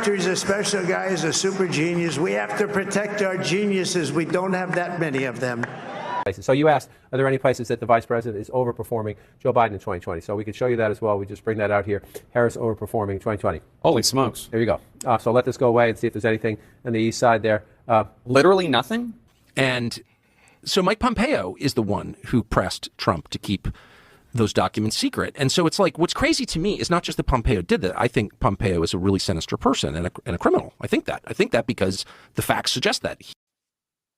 character. He's a special guy. He's a super genius. We have to protect our geniuses. We don't have that many of them. So you asked, are there any places that the vice president is overperforming Joe Biden in 2020? So we could show you that as well. We just bring that out here. Harris overperforming 2020. Holy smokes. There you go. So let this go away and see if there's anything on the east side there. Literally nothing? And so Mike Pompeo is the one who pressed Trump to keep those documents secret. And so it's like, what's crazy to me is not just that Pompeo did that. I think Pompeo is a really sinister person and a criminal. I think that because the facts suggest that.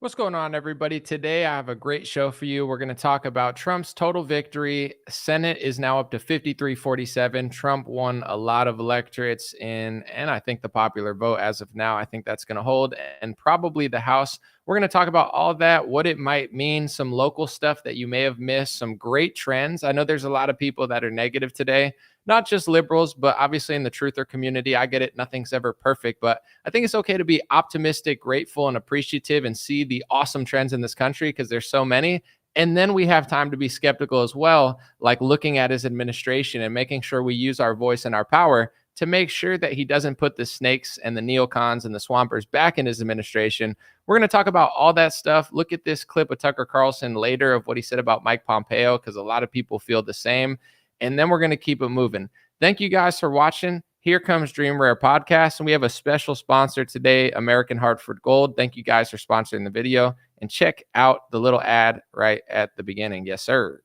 What's going on, everybody? Today, I have a great show for you. We're going to talk about Trump's total victory. Senate is now up to 53-47. Trump won a lot of electorates and I think the popular vote as of now. I think that's going to hold, and probably the House. We're going to talk about all that, what it might mean, some local stuff that you may have missed, some great trends. I know there's a lot of people that are negative today, not just liberals, but obviously in the truther community. I get it. Nothing's ever perfect, but I think it's okay to be optimistic, grateful, and appreciative and see the awesome trends in this country because there's so many. And then we have time to be skeptical as well, like looking at his administration and making sure we use our voice and our power to make sure that he doesn't put the snakes and the neocons and the swampers back in his administration. We're going to talk about all that stuff. Look at this clip of Tucker Carlson later of what he said about Mike Pompeo, because a lot of people feel the same. And then we're going to keep it moving. Thank you guys for watching. Here comes Dream Rare Podcast, and we have a special sponsor today, American Hartford Gold. Thank you guys for sponsoring the video, and check out the little ad right at the beginning. Yes, sir.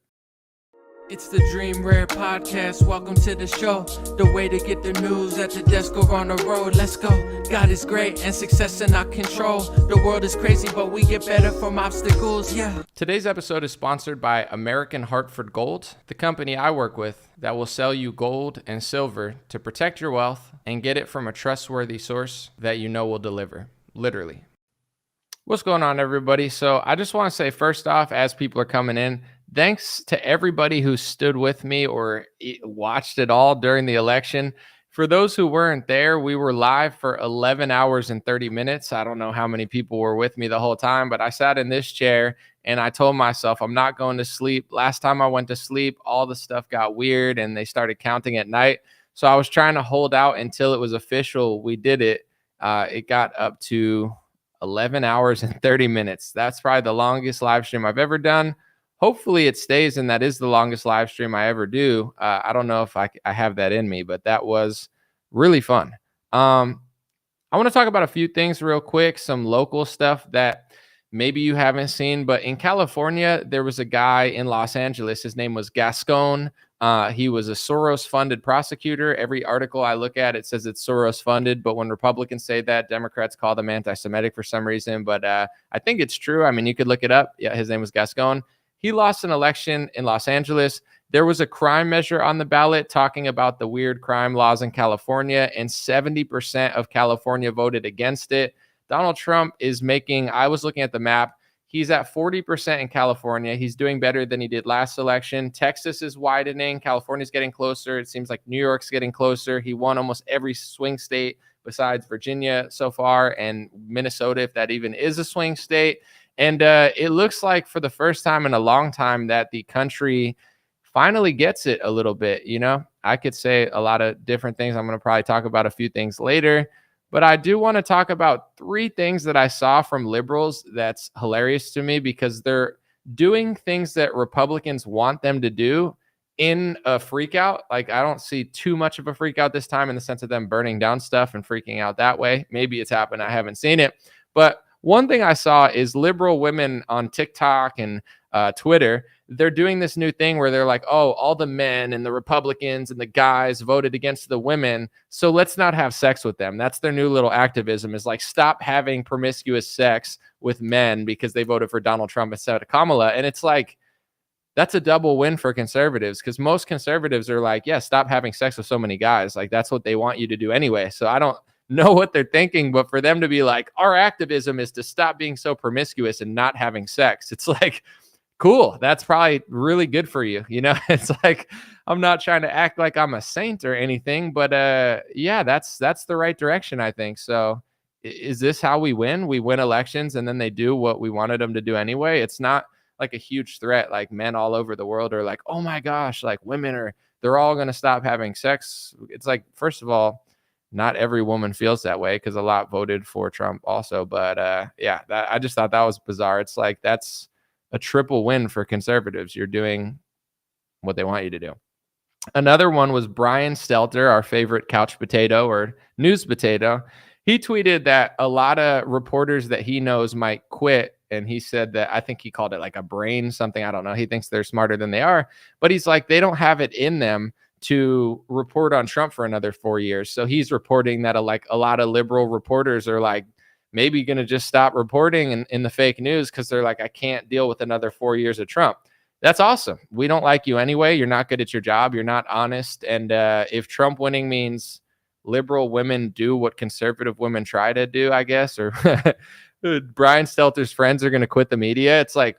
It's the Dream Rare Podcast. Welcome to the show. The way to get the news at the desk or on the road. Let's go. God is great and success in our control. The world is crazy, but we get better from obstacles. Yeah. Today's episode is sponsored by American Hartford Gold, the company I work with that will sell you gold and silver to protect your wealth and get it from a trustworthy source that you know will deliver. Literally. What's going on, everybody? So I just want to say, first off, as people are coming in, thanks to everybody who stood with me or watched it all during the election. For those who weren't there, we were live for 11 hours and 30 minutes. I don't know how many people were with me the whole time, but I sat in this chair and I told myself, I'm not going to sleep. Last time I went to sleep, all the stuff got weird and they started counting at night. So I was trying to hold out until it was official. We did it. It got up to 11 hours and 30 minutes. That's probably the longest live stream I've ever done. Hopefully it stays, and that is the longest live stream I ever do. I don't know if I have that in me, but that was really fun. I want to talk about a few things real quick, some local stuff that maybe you haven't seen, but in California, there was a guy in Los Angeles. His name was Gascon. He was a Soros-funded prosecutor. Every article I look at, it says it's Soros-funded, but when Republicans say that, Democrats call them anti-Semitic for some reason, but I think it's true. I mean, you could look it up. Yeah, his name was Gascon. He lost an election in Los Angeles. There was a crime measure on the ballot talking about the weird crime laws in California, and 70% of California voted against it. Donald Trump is making, I was looking at the map, he's at 40% in California. He's doing better than he did last election. Texas is widening. California's getting closer. It seems like New York's getting closer. He won almost every swing state besides Virginia so far, and Minnesota, if that even is a swing state. And it looks like for the first time in a long time that the country finally gets it a little bit. You know, I could say a lot of different things. I'm going to probably talk about a few things later, but I do want to talk about three things that I saw from liberals that's hilarious to me, because they're doing things that Republicans want them to do in a freak out. Like, I don't see too much of a freak out this time in the sense of them burning down stuff and freaking out that way. Maybe it's happened. I haven't seen it, but one thing I saw is liberal women on TikTok and Twitter. They're doing this new thing where they're like, oh, all the men and the Republicans and the guys voted against the women, so let's not have sex with them. That's their new little activism, is like, stop having promiscuous sex with men because they voted for Donald Trump instead of Kamala. And it's like, that's a double win for conservatives, because most conservatives are like, yeah, stop having sex with so many guys. Like, that's what they want you to do anyway. So I don't know what they're thinking, but for them to be like, our activism is to stop being so promiscuous and not having sex, it's like, cool, that's probably really good for you. You know, it's like, I'm not trying to act like I'm a saint or anything, but yeah, that's the right direction, I think. So is this how we win? We win elections and then they do what we wanted them to do anyway. It's not like a huge threat. Like, men all over the world are like, oh my gosh, like they're all going to stop having sex. It's like, first of all, not every woman feels that way because a lot voted for Trump also. But I just thought that was bizarre. It's like that's a triple win for conservatives. You're doing what they want you to do. Another one was Brian Stelter, our favorite couch potato or news potato. He tweeted that a lot of reporters that he knows might quit. And he said that, I think he called it like a brain something. I don't know. He thinks they're smarter than they are. But he's like, they don't have it in them to report on Trump for another 4 years. So he's reporting that a lot of liberal reporters are like maybe going to just stop reporting in the fake news because they're like, I can't deal with another 4 years of Trump. That's awesome. We don't like you anyway. You're not good at your job. You're not honest. And if Trump winning means liberal women do what conservative women try to do, I guess, or Brian Stelter's friends are going to quit the media. It's like,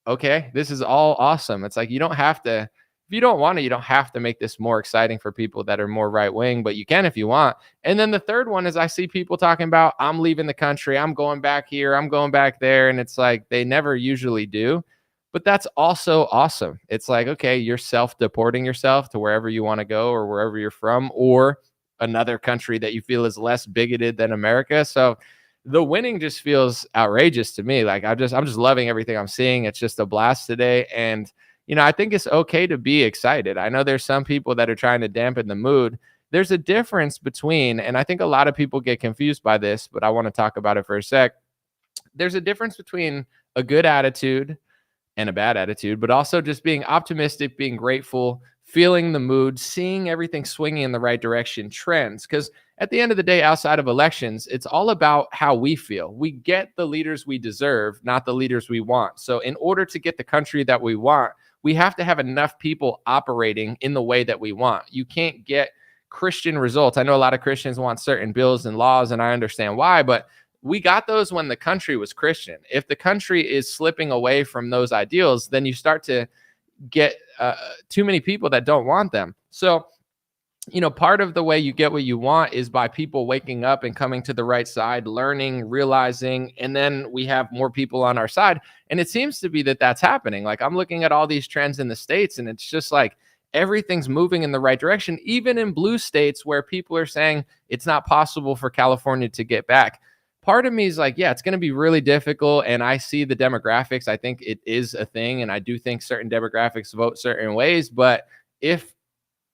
okay, this is all awesome. It's like, you don't have to, if you don't want to, you don't have to make this more exciting for people that are more right wing, but you can if you want. And then the third one is I see people talking about, I'm leaving the country. I'm going back here. I'm going back there. And it's like, they never usually do. But that's also awesome. It's like, okay, you're self-deporting yourself to wherever you want to go or wherever you're from, or another country that you feel is less bigoted than America. So the winning just feels outrageous to me. Like I'm just loving everything I'm seeing. It's just a blast today. And, I think it's okay to be excited. I know there's some people that are trying to dampen the mood. There's a difference between, and I think a lot of people get confused by this, but I want to talk about it for a sec. There's a difference between a good attitude and a bad attitude, but also just being optimistic, being grateful, feeling the mood, seeing everything swinging in the right direction, trends. Because at the end of the day, outside of elections, it's all about how we feel. We get the leaders we deserve, not the leaders we want. So in order to get the country that we want, we have to have enough people operating in the way that we want. You can't get Christian results. I know a lot of Christians want certain bills and laws, and I understand why, but we got those when the country was Christian. If the country is slipping away from those ideals, then you start to get too many people that don't want them. So, part of the way you get what you want is by people waking up and coming to the right side, learning, realizing, and then we have more people on our side. And it seems to be that that's happening. Like I'm looking at all these trends in the States, and it's just like everything's moving in the right direction, even in blue states where people are saying it's not possible for California to get back. Part of me is like, yeah, it's going to be really difficult. And I see the demographics. I think it is a thing. And I do think certain demographics vote certain ways. But if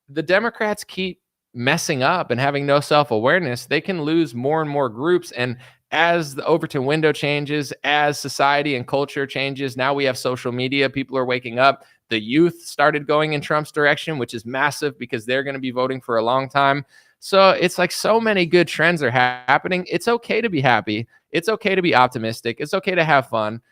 the Democrats keep messing up and having no self-awareness, they can lose more and more groups. And as the Overton window changes, as society and culture changes, now we have social media. People are waking up. The youth started going in Trump's direction, which is massive because they're going to be voting for a long time. So it's like so many good trends are happening. It's okay to be happy. It's okay to be optimistic. It's okay to have fun.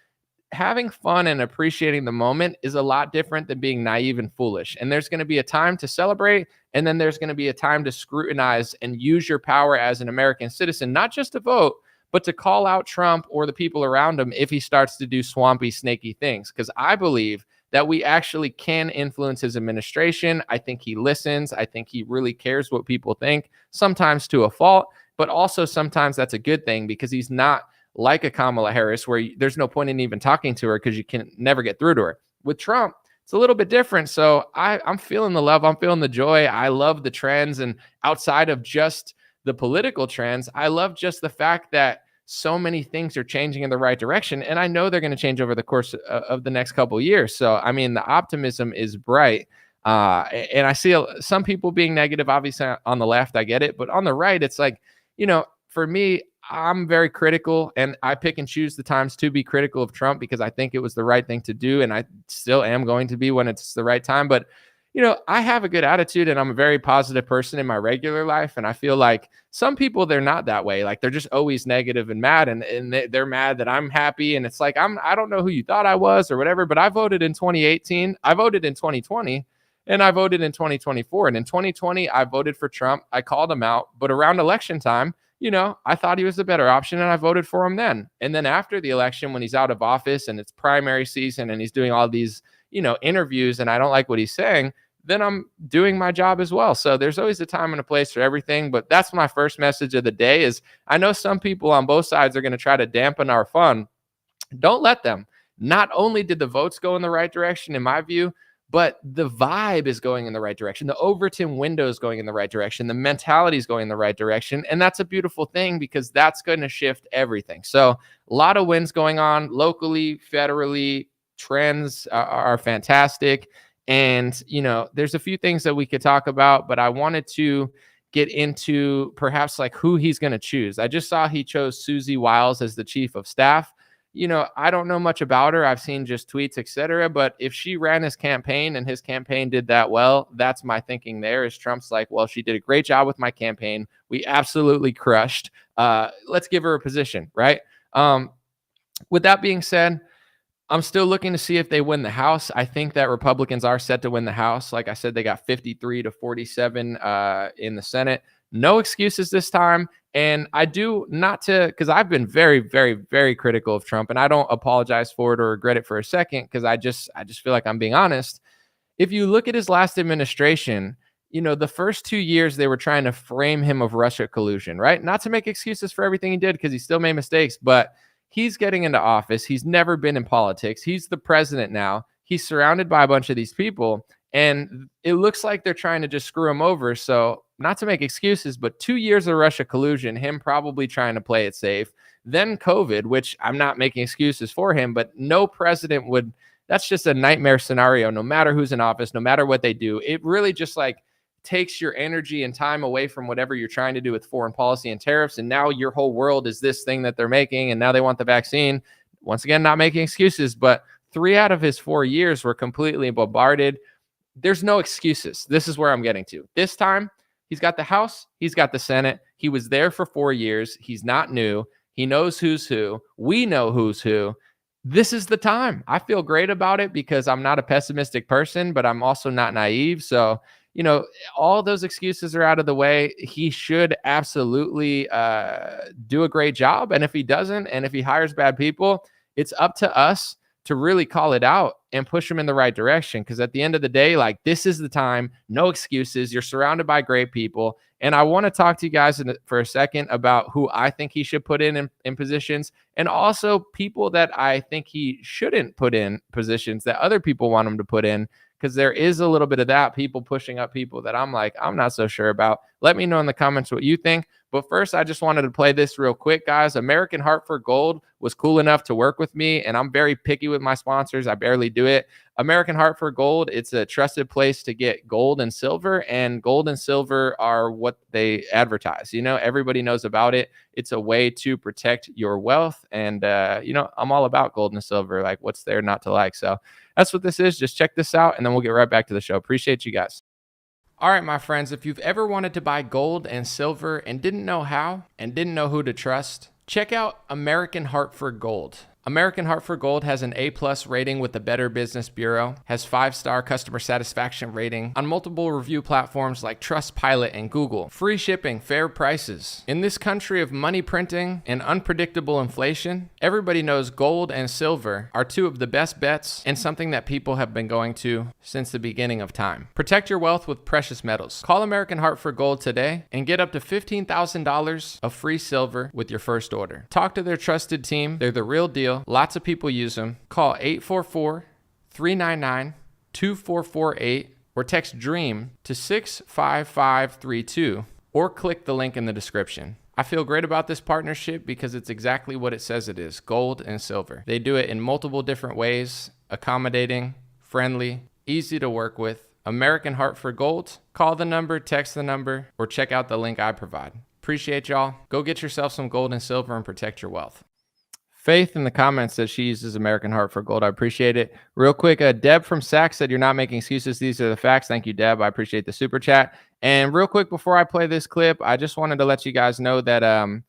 Having fun and appreciating the moment is a lot different than being naive and foolish. And there's going to be a time to celebrate, and then there's going to be a time to scrutinize and use your power as an American citizen, not just to vote, but to call out Trump or the people around him if he starts to do swampy, snaky things. Because I believe that we actually can influence his administration. I think he listens. I think he really cares what people think, sometimes to a fault, but also sometimes that's a good thing because he's not like a Kamala Harris where there's no point in even talking to her because you can never get through to her. With Trump, it's a little bit different. So I'm feeling the love. I'm feeling the joy. I love the trends. And outside of just the political trends, I love just the fact that so many things are changing in the right direction. And I know they're going to change over the course of the next couple of years. So, I mean, the optimism is bright. And I see some people being negative, obviously on the left, I get it. But on the right, it's like, for me, I'm very critical and I pick and choose the times to be critical of Trump because I think it was the right thing to do. And I still am going to be when it's the right time. But, I have a good attitude and I'm a very positive person in my regular life. And I feel like some people, they're not that way. Like they're just always negative and mad and they're mad that I'm happy. And it's like, I don't know who you thought I was or whatever, but I voted in 2018. I voted in 2020 and I voted in 2024. And in 2020, I voted for Trump. I called him out, but around election time, I thought he was the better option and I voted for him then. And then after the election, when he's out of office and it's primary season and he's doing all these, interviews and I don't like what he's saying, then I'm doing my job as well. So there's always a time and a place for everything. But that's my first message of the day is I know some people on both sides are going to try to dampen our fun. Don't let them. Not only did the votes go in the right direction, in my view, but the vibe is going in the right direction. The Overton window is going in the right direction. The mentality is going in the right direction. And that's a beautiful thing because that's going to shift everything. So a lot of wins going on locally, federally. Trends are fantastic. And, there's a few things that we could talk about, but I wanted to get into perhaps like who he's going to choose. I just saw he chose Susie Wiles as the chief of staff. I don't know much about her. I've seen just tweets, etc. But if she ran his campaign and his campaign did that well, that's my thinking there is Trump's like, well, she did a great job with my campaign. We absolutely crushed. Let's give her a position, right? With that being said, I'm still looking to see if they win the House. I think that Republicans are set to win the House. Like I said, they got 53 to 47 in the Senate. No excuses this time. And I do not to, because I've been very, very, very critical of Trump, and I don't apologize for it or regret it for a second, because I just feel like I'm being honest. If you look at his last administration, the first 2 years they were trying to frame him of Russia collusion, right? Not to make excuses for everything he did, because he still made mistakes, but he's getting into office. He's never been in politics. He's the president now. He's surrounded by a bunch of these people, and it looks like they're trying to just screw him over. So not to make excuses, but 2 years of Russia collusion, him probably trying to play it safe. Then COVID, which I'm not making excuses for him, but no president would. That's just a nightmare scenario, no matter who's in office, no matter what they do. It really just takes your energy and time away from whatever you're trying to do with foreign policy and tariffs. And now your whole world is this thing that they're making. And now they want the vaccine. Once again, not making excuses, but 3 out of his 4 years were completely bombarded. There's no excuses. This is where I'm getting to. This time, he's got the House. He's got the Senate. He was there for 4 years. He's not new. He knows who's who. We know who's who. This is the time. I feel great about it because I'm not a pessimistic person, but I'm also not naive. So, all those excuses are out of the way. He should absolutely do a great job. And if he doesn't, and if he hires bad people, it's up to us to really call it out and push him in the right direction. Because at the end of the day, this is the time. No excuses. You're surrounded by great people. And I want to talk to you guys for a second about who I think he should put in positions, and also people that I think he shouldn't put in positions that other people want him to put in. Because there is a little bit of that, people pushing up people that I'm not so sure about. Let me know in the comments what you think. But first, I just wanted to play this real quick, guys. American Hartford Gold was cool enough to work with me, and I'm very picky with my sponsors. I barely do it. American Hartford Gold, it's a trusted place to get gold and silver, and gold and silver are what they advertise. Everybody knows about it. It's a way to protect your wealth, and, I'm all about gold and silver. What's there not to like? So that's what this is. Just check this out, and then we'll get right back to the show. Appreciate you guys. All right, my friends, if you've ever wanted to buy gold and silver and didn't know how and didn't know who to trust, check out American Hartford Gold. American Hartford Gold has an A+ rating with the Better Business Bureau, has 5-star customer satisfaction rating on multiple review platforms like Trustpilot and Google. Free shipping, fair prices. In this country of money printing and unpredictable inflation, everybody knows gold and silver are two of the best bets and something that people have been going to since the beginning of time. Protect your wealth with precious metals. Call American Hartford Gold today and get up to $15,000 of free silver with your first order. Talk to their trusted team. They're the real deal. Lots of people use them. Call 844-399-2448 or text DREAM to 65532 or click the link in the description. I feel great about this partnership because it's exactly what it says it is, gold and silver. They do it in multiple different ways, accommodating, friendly, easy to work with. American Hartford Gold. Call the number, text the number, or check out the link I provide. Appreciate y'all. Go get yourself some gold and silver and protect your wealth. Faith in the comments says she uses American Hartford Gold. I appreciate it. Real quick, Deb from Sac said, "You're not making excuses. These are the facts." Thank you, Deb. I appreciate the super chat. And real quick, before I play this clip, I just wanted to let you guys know that, I'm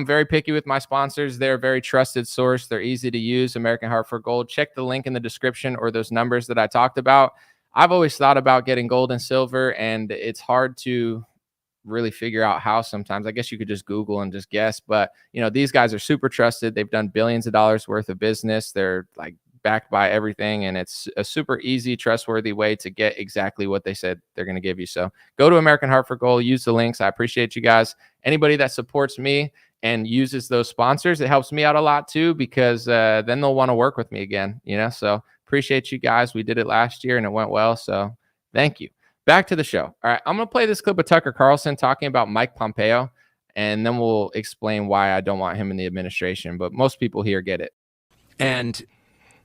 very picky with my sponsors. They're a very trusted source. They're easy to use, American Hartford Gold. Check the link in the description or those numbers that I talked about. I've always thought about getting gold and silver, and it's hard to really figure out how sometimes. I guess you could just Google and just guess, but these guys are super trusted. They've done billions of dollars worth of business. They're backed by everything, and it's a super easy, trustworthy way to get exactly what they said they're going to give you. So go to American Hartford Gold, use the links. I appreciate you guys. Anybody that supports me and uses those sponsors, it helps me out a lot too, because then they'll want to work with me again, so appreciate you guys. We did it last year and it went well, so thank you. Back to the show. All right, I'm going to play this clip of Tucker Carlson talking about Mike Pompeo, and then we'll explain why I don't want him in the administration, but most people here get it. And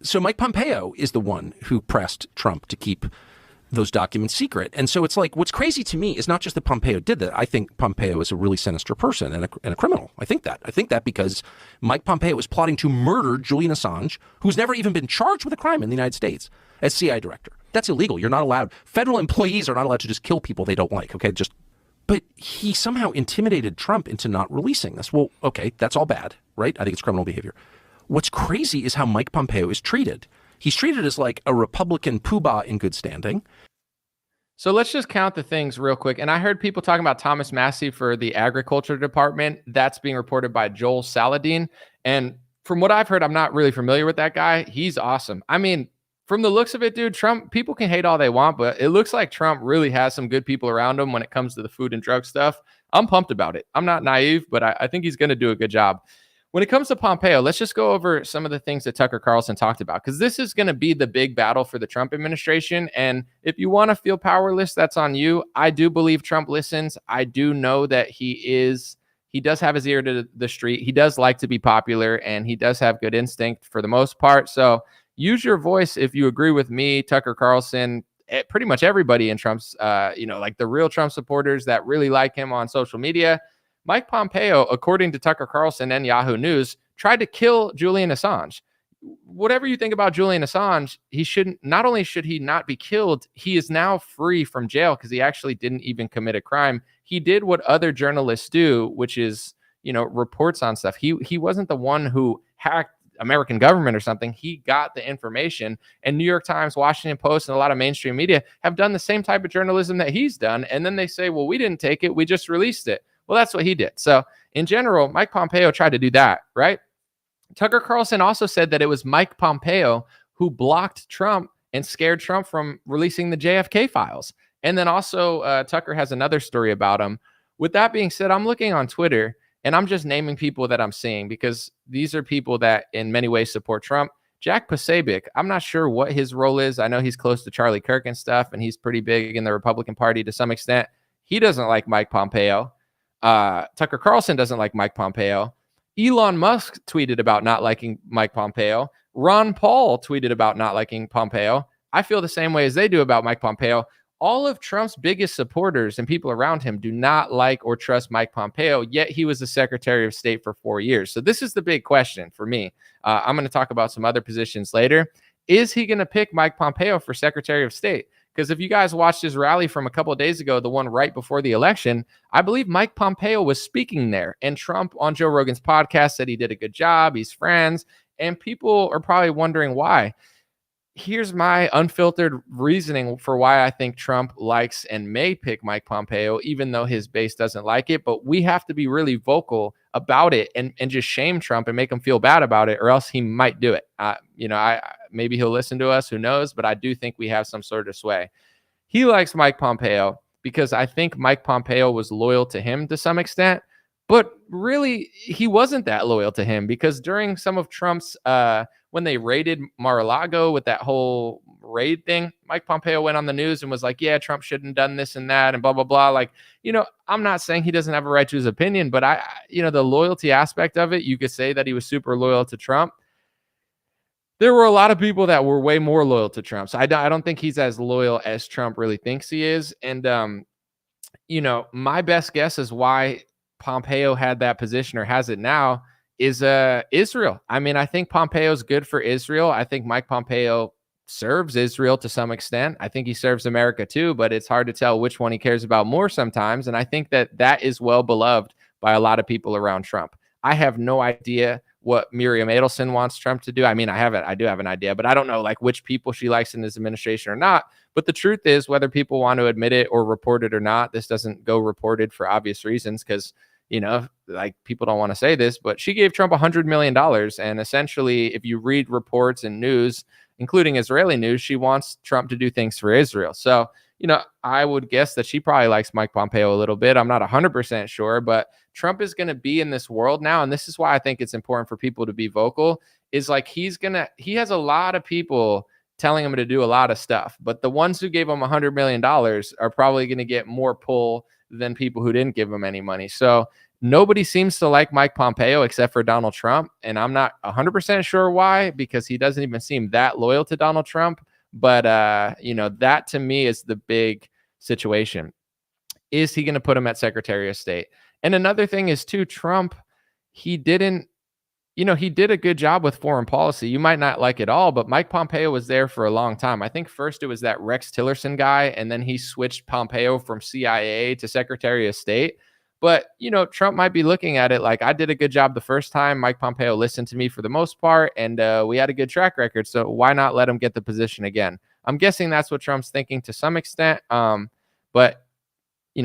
so Mike Pompeo is the one who pressed Trump to keep those documents secret. And so it's like, what's crazy to me is not just that Pompeo did that. I think Pompeo is a really sinister person and a criminal. I think that because Mike Pompeo was plotting to murder Julian Assange, who's never even been charged with a crime in the United States, as CIA director. That's illegal. You're not allowed. Federal employees are not allowed to just kill people they don't like. Okay, but he somehow intimidated Trump into not releasing this. Well, okay, that's all bad, right? I think it's criminal behavior. What's crazy is how Mike Pompeo is treated. He's treated as like a Republican poobah in good standing. So let's just count the things real quick. And I heard people talking about Thomas Massey for the agriculture department. That's being reported by Joel Saladin. And from what I've heard, I'm not really familiar with that guy. He's awesome. I mean, from the looks of it, dude, Trump, people can hate all they want, but it looks like Trump really has some good people around him when it comes to the food and drug stuff. I'm pumped about it. I'm not naive, but I think he's going to do a good job. When it comes to Pompeo, let's just go over some of the things that Tucker Carlson talked about, because this is going to be the big battle for the Trump administration. And if you want to feel powerless, that's on you. I do believe Trump listens. I do know that he does have his ear to the street. He does like to be popular, and he does have good instinct for the most part. So use your voice if you agree with me, Tucker Carlson, pretty much everybody in Trump's, like the real Trump supporters that really like him on social media. Mike Pompeo, according to Tucker Carlson and Yahoo News, tried to kill Julian Assange. Whatever you think about Julian Assange, not only should he not be killed, he is now free from jail because he actually didn't even commit a crime. He did what other journalists do, which is, reports on stuff. He wasn't the one who hacked American government or something. He got the information, and New York Times, Washington Post, and a lot of mainstream media have done the same type of journalism that he's done. And then they say, well, we didn't take it. We just released it. Well, that's what he did. So in general, Mike Pompeo tried to do that, right? Tucker Carlson also said that it was Mike Pompeo who blocked Trump and scared Trump from releasing the JFK files. And then also Tucker has another story about him. With that being said, I'm looking on Twitter and I'm just naming people that I'm seeing because these are people that in many ways support Trump. Jack Posobiec, I'm not sure what his role is. I know he's close to Charlie Kirk and stuff, and he's pretty big in the Republican Party to some extent. He doesn't like Mike Pompeo. Tucker Carlson doesn't like Mike Pompeo. Elon Musk tweeted about not liking Mike Pompeo. Ron Paul tweeted about not liking Pompeo. I feel the same way as they do about Mike Pompeo. All of Trump's biggest supporters and people around him do not like or trust Mike Pompeo, yet he was the Secretary of State for 4 years. So this is the big question for me. I'm going to talk about some other positions later. Is he going to pick Mike Pompeo for Secretary of State? Because if you guys watched his rally from a couple of days ago, the one right before the election, I believe Mike Pompeo was speaking there. And Trump on Joe Rogan's podcast said he did a good job. He's friends. And people are probably wondering why. Here's my unfiltered reasoning for why I think Trump likes and may pick Mike Pompeo, even though his base doesn't like it. But we have to be really vocal about it and just shame Trump and make him feel bad about it, or else he might do it. Maybe he'll listen to us, who knows? But I do think we have some sort of sway. He likes Mike Pompeo because I think Mike Pompeo was loyal to him to some extent. But really, he wasn't that loyal to him because during some of Trump's, when they raided Mar-a-Lago with that whole raid thing, Mike Pompeo went on the news and was like, yeah, Trump shouldn't have done this and that and blah, blah, blah. Like, I'm not saying he doesn't have a right to his opinion, but the loyalty aspect of it, you could say that he was super loyal to Trump. There were a lot of people that were way more loyal to Trump. So I don't think he's as loyal as Trump really thinks he is. And, my best guess is why Pompeo had that position or has it now is Israel. I mean, I think Pompeo's good for Israel. I think Mike Pompeo serves Israel to some extent. I think he serves America too, but it's hard to tell which one he cares about more sometimes. And I think that is well beloved by a lot of people around Trump. I have no idea what Miriam Adelson wants Trump to do. I mean, I do have an idea, but I don't know like which people she likes in his administration or not. But the truth is, whether people want to admit it or report it or not, this doesn't go reported for obvious reasons because like people don't want to say this, but she gave Trump $100 million. And essentially, if you read reports and news, including Israeli news, she wants Trump to do things for Israel. So, I would guess that she probably likes Mike Pompeo a little bit. I'm not 100% sure, but Trump is going to be in this world now. And this is why I think it's important for people to be vocal, is like he has a lot of people telling him to do a lot of stuff, but the ones who gave him $100 million are probably going to get more pull than people who didn't give him any money. So nobody seems to like Mike Pompeo except for Donald Trump. And I'm not 100% sure why, because he doesn't even seem that loyal to Donald Trump. But, that to me is the big situation. Is he going to put him at Secretary of State? And another thing is too, Trump, he did a good job with foreign policy. You might not like it all, but Mike Pompeo was there for a long time. I think first it was that Rex Tillerson guy, and then he switched Pompeo from CIA to Secretary of State. But, Trump might be looking at it like, I did a good job the first time. Mike Pompeo listened to me for the most part, and we had a good track record. So why not let him get the position again? I'm guessing that's what Trump's thinking to some extent. But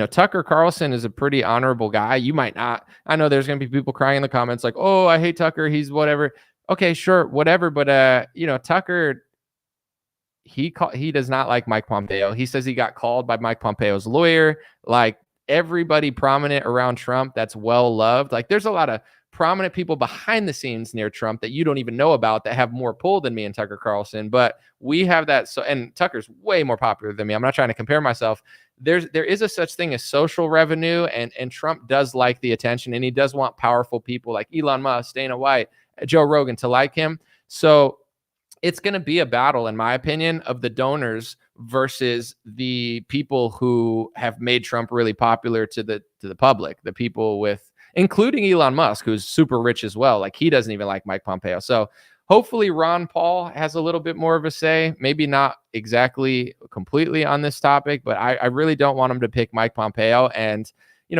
Tucker Carlson is a pretty honorable guy. You might not. I know there's going to be people crying in the comments like, oh, I hate Tucker. He's whatever. Okay, sure, whatever. But, Tucker, he does not like Mike Pompeo. He says he got called by Mike Pompeo's lawyer. Like, everybody prominent around Trump that's well loved. Like, there's a lot of prominent people behind the scenes near Trump that you don't even know about that have more pull than me and Tucker Carlson. But we have that. So, and Tucker's way more popular than me. I'm not trying to compare myself. There is a such thing as social revenue, and Trump does like the attention, and he does want powerful people like Elon Musk, Dana White, Joe Rogan to like him. So it's going to be a battle, in my opinion, of the donors versus the people who have made Trump really popular to the public, the people with, including Elon Musk, who's super rich as well. Like, he doesn't even like Mike Pompeo. So hopefully Ron Paul has a little bit more of a say, maybe not exactly completely on this topic, but I really don't want him to pick Mike Pompeo. And,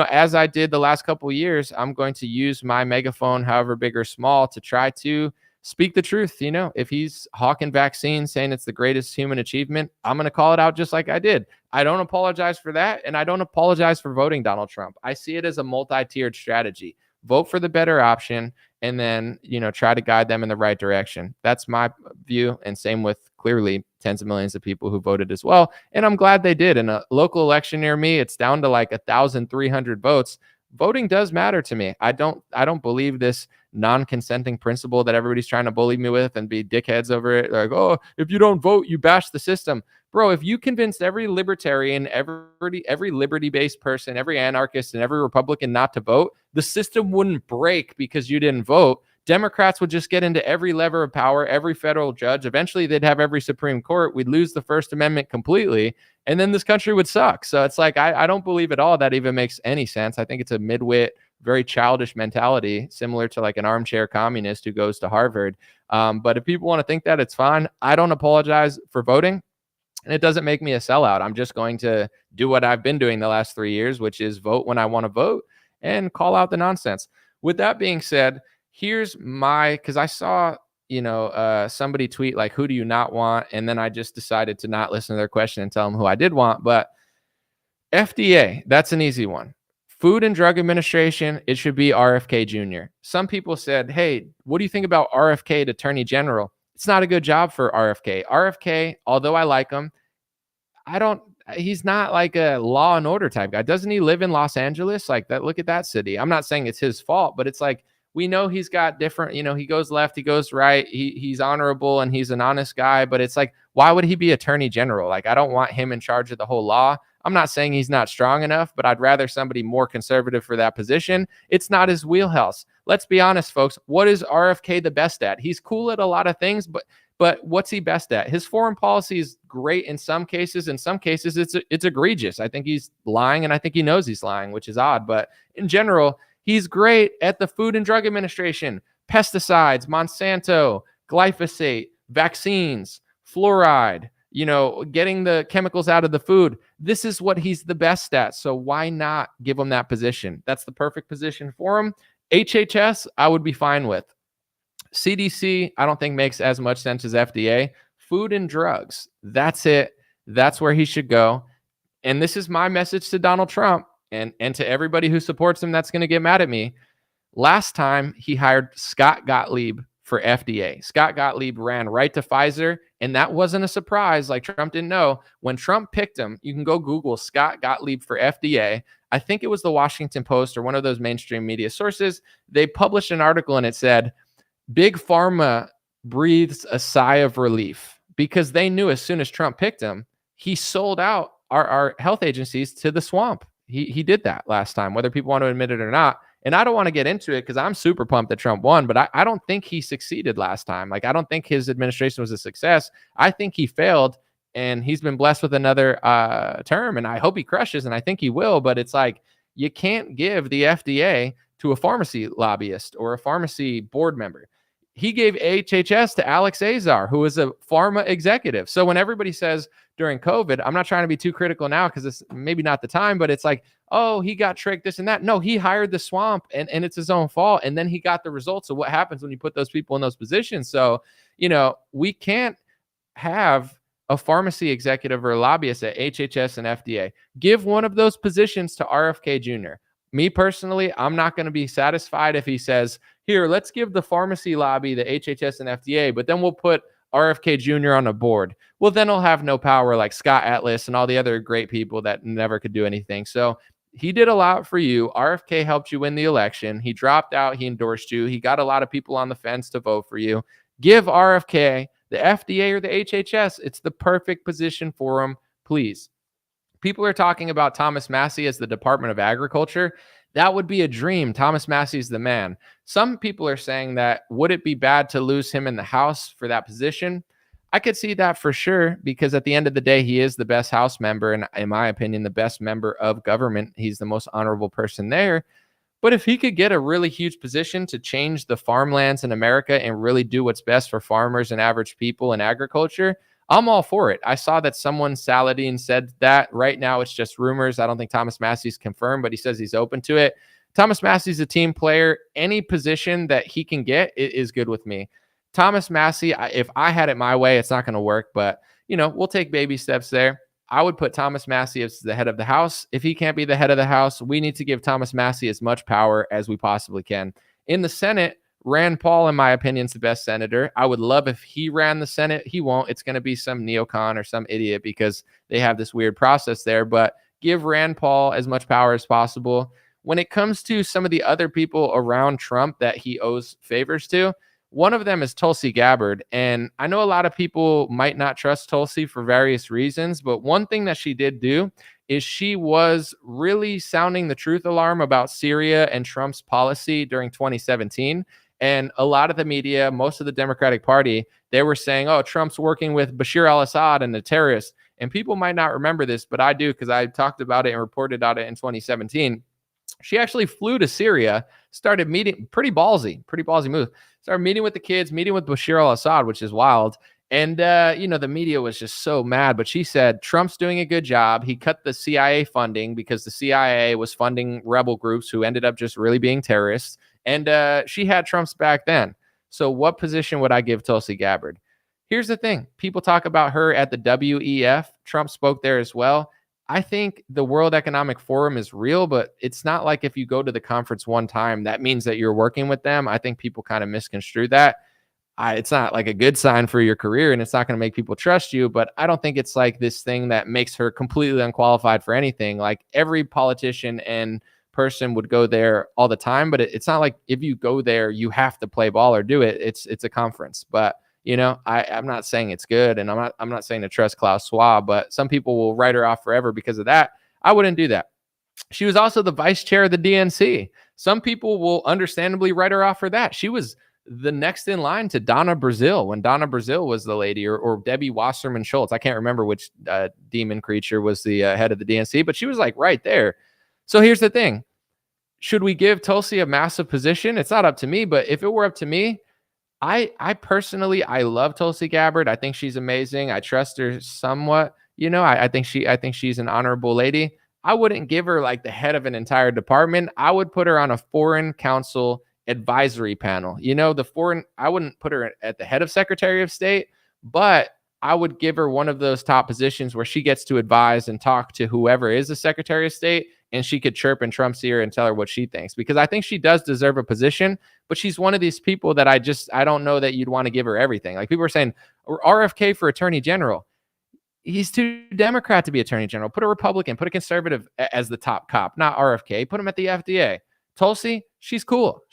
as I did the last couple of years, I'm going to use my megaphone, however big or small, to try to speak the truth. If he's hawking vaccines, saying it's the greatest human achievement, I'm going to call it out just like I did. I don't apologize for that. And I don't apologize for voting Donald Trump. I see it as a multi-tiered strategy. Vote for the better option, and then, try to guide them in the right direction. That's my view. And same with clearly tens of millions of people who voted as well. And I'm glad they did. In a local election near me, it's down to like 1,300 votes. Voting does matter to me. I don't believe this non-consenting principle that everybody's trying to bully me with and be dickheads over it. Like, oh, if you don't vote, you bash the system. Bro, if you convinced every libertarian, every liberty-based person, every anarchist, and every Republican not to vote, the system wouldn't break because you didn't vote. Democrats would just get into every lever of power, every federal judge. Eventually, they'd have every Supreme Court. We'd lose the First Amendment completely, and then this country would suck. So it's like, I don't believe at all that even makes any sense. I think it's a midwit, very childish mentality, similar to like an armchair communist who goes to Harvard. But if people want to think that, it's fine. I don't apologize for voting. And it doesn't make me a sellout. I'm just going to do what I've been doing the last 3 years, which is vote when I want to vote and call out the nonsense. With that being said, here's because I saw, somebody tweet like, who do you not want? And then I just decided to not listen to their question and tell them who I did want. But FDA, that's an easy one. Food and Drug Administration, it should be RFK Jr. Some people said, hey, what do you think about RFK to Attorney General? It's not a good job for RFK. RFK, although I like him, he's not like a law and order type guy. Doesn't he live in Los Angeles? Like that, look at that city. I'm not saying it's his fault, but it's like, we know he's got different, he goes left, he goes right. He's honorable and he's an honest guy, but it's like, why would he be Attorney General? Like, I don't want him in charge of the whole law. I'm not saying he's not strong enough, but I'd rather somebody more conservative for that position. It's not his wheelhouse. Let's be honest, folks. What is RFK the best at? He's cool at a lot of things, but what's he best at? His foreign policy is great in some cases. In some cases, it's egregious. I think he's lying, and I think he knows he's lying, which is odd. But in general, he's great at the Food and Drug Administration, pesticides, Monsanto, glyphosate, vaccines, fluoride, getting the chemicals out of the food. This is what he's the best at. So why not give him that position? That's the perfect position for him. HHS, I would be fine with. CDC, I don't think makes as much sense as FDA. Food and drugs, that's it. That's where he should go. And this is my message to Donald Trump. and to everybody who supports him that's going to get mad at me, last time he hired Scott Gottlieb for FDA. Scott Gottlieb ran right to Pfizer, and that wasn't a surprise. Like, Trump didn't know. When Trump picked him, you can go Google Scott Gottlieb for FDA. I think it was the Washington Post or one of those mainstream media sources. They published an article and it said, Big Pharma breathes a sigh of relief, because they knew as soon as Trump picked him, he sold out our health agencies to the swamp. He did that last time, whether people want to admit it or not. And I don't want to get into it because I'm super pumped that Trump won, but I don't think he succeeded last time. Like, I don't think his administration was a success. I think he failed, and he's been blessed with another term, and I hope he crushes, and I think he will. But it's like, you can't give the FDA to a pharmacy lobbyist or a pharmacy board member. He gave HHS to Alex Azar, who is a pharma executive. So when everybody says during COVID, I'm not trying to be too critical now because it's maybe not the time, but it's like, oh, he got tricked, this and that. No, he hired the swamp, and it's his own fault. And then he got the results of what happens when you put those people in those positions. So, we can't have a pharmacy executive or a lobbyist at HHS and FDA. Give one of those positions to RFK Jr. Me personally, I'm not going to be satisfied if he says, here, let's give the pharmacy lobby the HHS and FDA, but then we'll put RFK Jr. on a board. Well, then he'll have no power like Scott Atlas and all the other great people that never could do anything. So he did a lot for you. RFK helped you win the election. He dropped out. He endorsed you. He got a lot of people on the fence to vote for you. Give RFK the FDA or the HHS. It's the perfect position for him, please. People are talking about Thomas Massie as the Department of Agriculture. That would be a dream. Thomas Massie's the man. Some people are saying that, would it be bad to lose him in the House for that position? I could see that for sure, because at the end of the day, he is the best House member, and in my opinion, the best member of government. He's the most honorable person there. But if he could get a really huge position to change the farmlands in America and really do what's best for farmers and average people in agriculture, I'm all for it. I saw that someone, Saladin, said that. Right now it's just rumors. I don't think Thomas Massie's confirmed, but he says he's open to it. Thomas Massie's a team player. Any position that he can get is good with me. Thomas Massie, if I had it my way, it's not going to work, but we'll take baby steps there. I would put Thomas Massie as the head of the House. If he can't be the head of the House, we need to give Thomas Massie as much power as we possibly can. In the Senate, Rand Paul, in my opinion, is the best senator. I would love if he ran the Senate. He won't. It's going to be some neocon or some idiot because they have this weird process there. But give Rand Paul as much power as possible. When it comes to some of the other people around Trump that he owes favors to, one of them is Tulsi Gabbard. And I know a lot of people might not trust Tulsi for various reasons, but one thing that she did do is she was really sounding the truth alarm about Syria and Trump's policy during 2017. And a lot of the media, most of the Democratic Party, they were saying, oh, Trump's working with Bashar al-Assad and the terrorists. And people might not remember this, but I do, because I talked about it and reported on it in 2017. She actually flew to Syria, started meeting, pretty ballsy move. Started meeting with the kids, meeting with Bashar al-Assad, which is wild. And, the media was just so mad. But she said, Trump's doing a good job. He cut the CIA funding because the CIA was funding rebel groups who ended up just really being terrorists. And she had Trump's back then. So what position would I give Tulsi Gabbard? Here's the thing. People talk about her at the WEF. Trump spoke there as well. I think the World Economic Forum is real, but it's not like if you go to the conference one time, that means that you're working with them. I think people kind of misconstrue that. It's not like a good sign for your career, and it's not going to make people trust you, but I don't think it's like this thing that makes her completely unqualified for anything. Like, every politician and person would go there all the time, but it's not like if you go there, you have to play ball or do it. It's a conference. But I'm not saying it's good, and I'm not saying to trust Klaus Schwab, but some people will write her off forever because of that. I wouldn't do that. She was also the vice chair of the DNC. Some people will understandably write her off for that. She was the next in line to Donna Brazile when Donna Brazile was the lady, or Debbie Wasserman Schultz. I can't remember which demon creature was the head of the DNC, but she was like right there. So here's the thing. Should we give Tulsi a massive position? It's not up to me, but if it were up to me, I personally, I love Tulsi Gabbard. I think she's amazing. I trust her somewhat. I think she's an honorable lady. I wouldn't give her like the head of an entire department. I would put her on a foreign council advisory panel. I wouldn't put her at the head of Secretary of State, but I would give her one of those top positions where she gets to advise and talk to whoever is the Secretary of State and she could chirp in Trump's ear and tell her what she thinks, because I think she does deserve a position, but she's one of these people that I don't know that you'd want to give her everything. Like, people are saying RFK for attorney general. He's too Democrat to be attorney general. Put a Republican, put a conservative as the top cop, not RFK. Put him at the FDA. Tulsi, she's cool,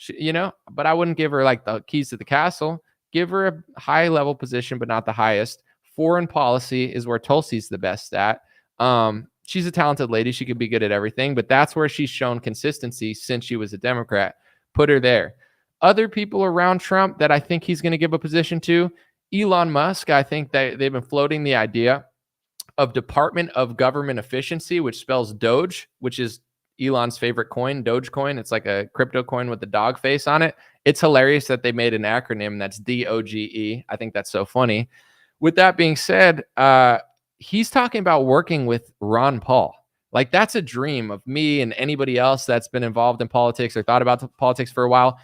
but I wouldn't give her like the keys to the castle. Give her a high level position, but not the highest. Foreign policy is where Tulsi's the best at. She's a talented lady. She could be good at everything, but that's where she's shown consistency since she was a Democrat. Put her there. Other people around Trump that I think he's going to give a position to, Elon Musk. I think that they've been floating the idea of Department of Government Efficiency, which spells Doge, which is Elon's favorite coin, Dogecoin. It's like a crypto coin with the dog face on it. It's hilarious that they made an acronym that's DOGE. I think that's so funny. With that being said, he's talking about working with Ron Paul. Like, that's a dream of me and anybody else that's been involved in politics or thought about politics for a while.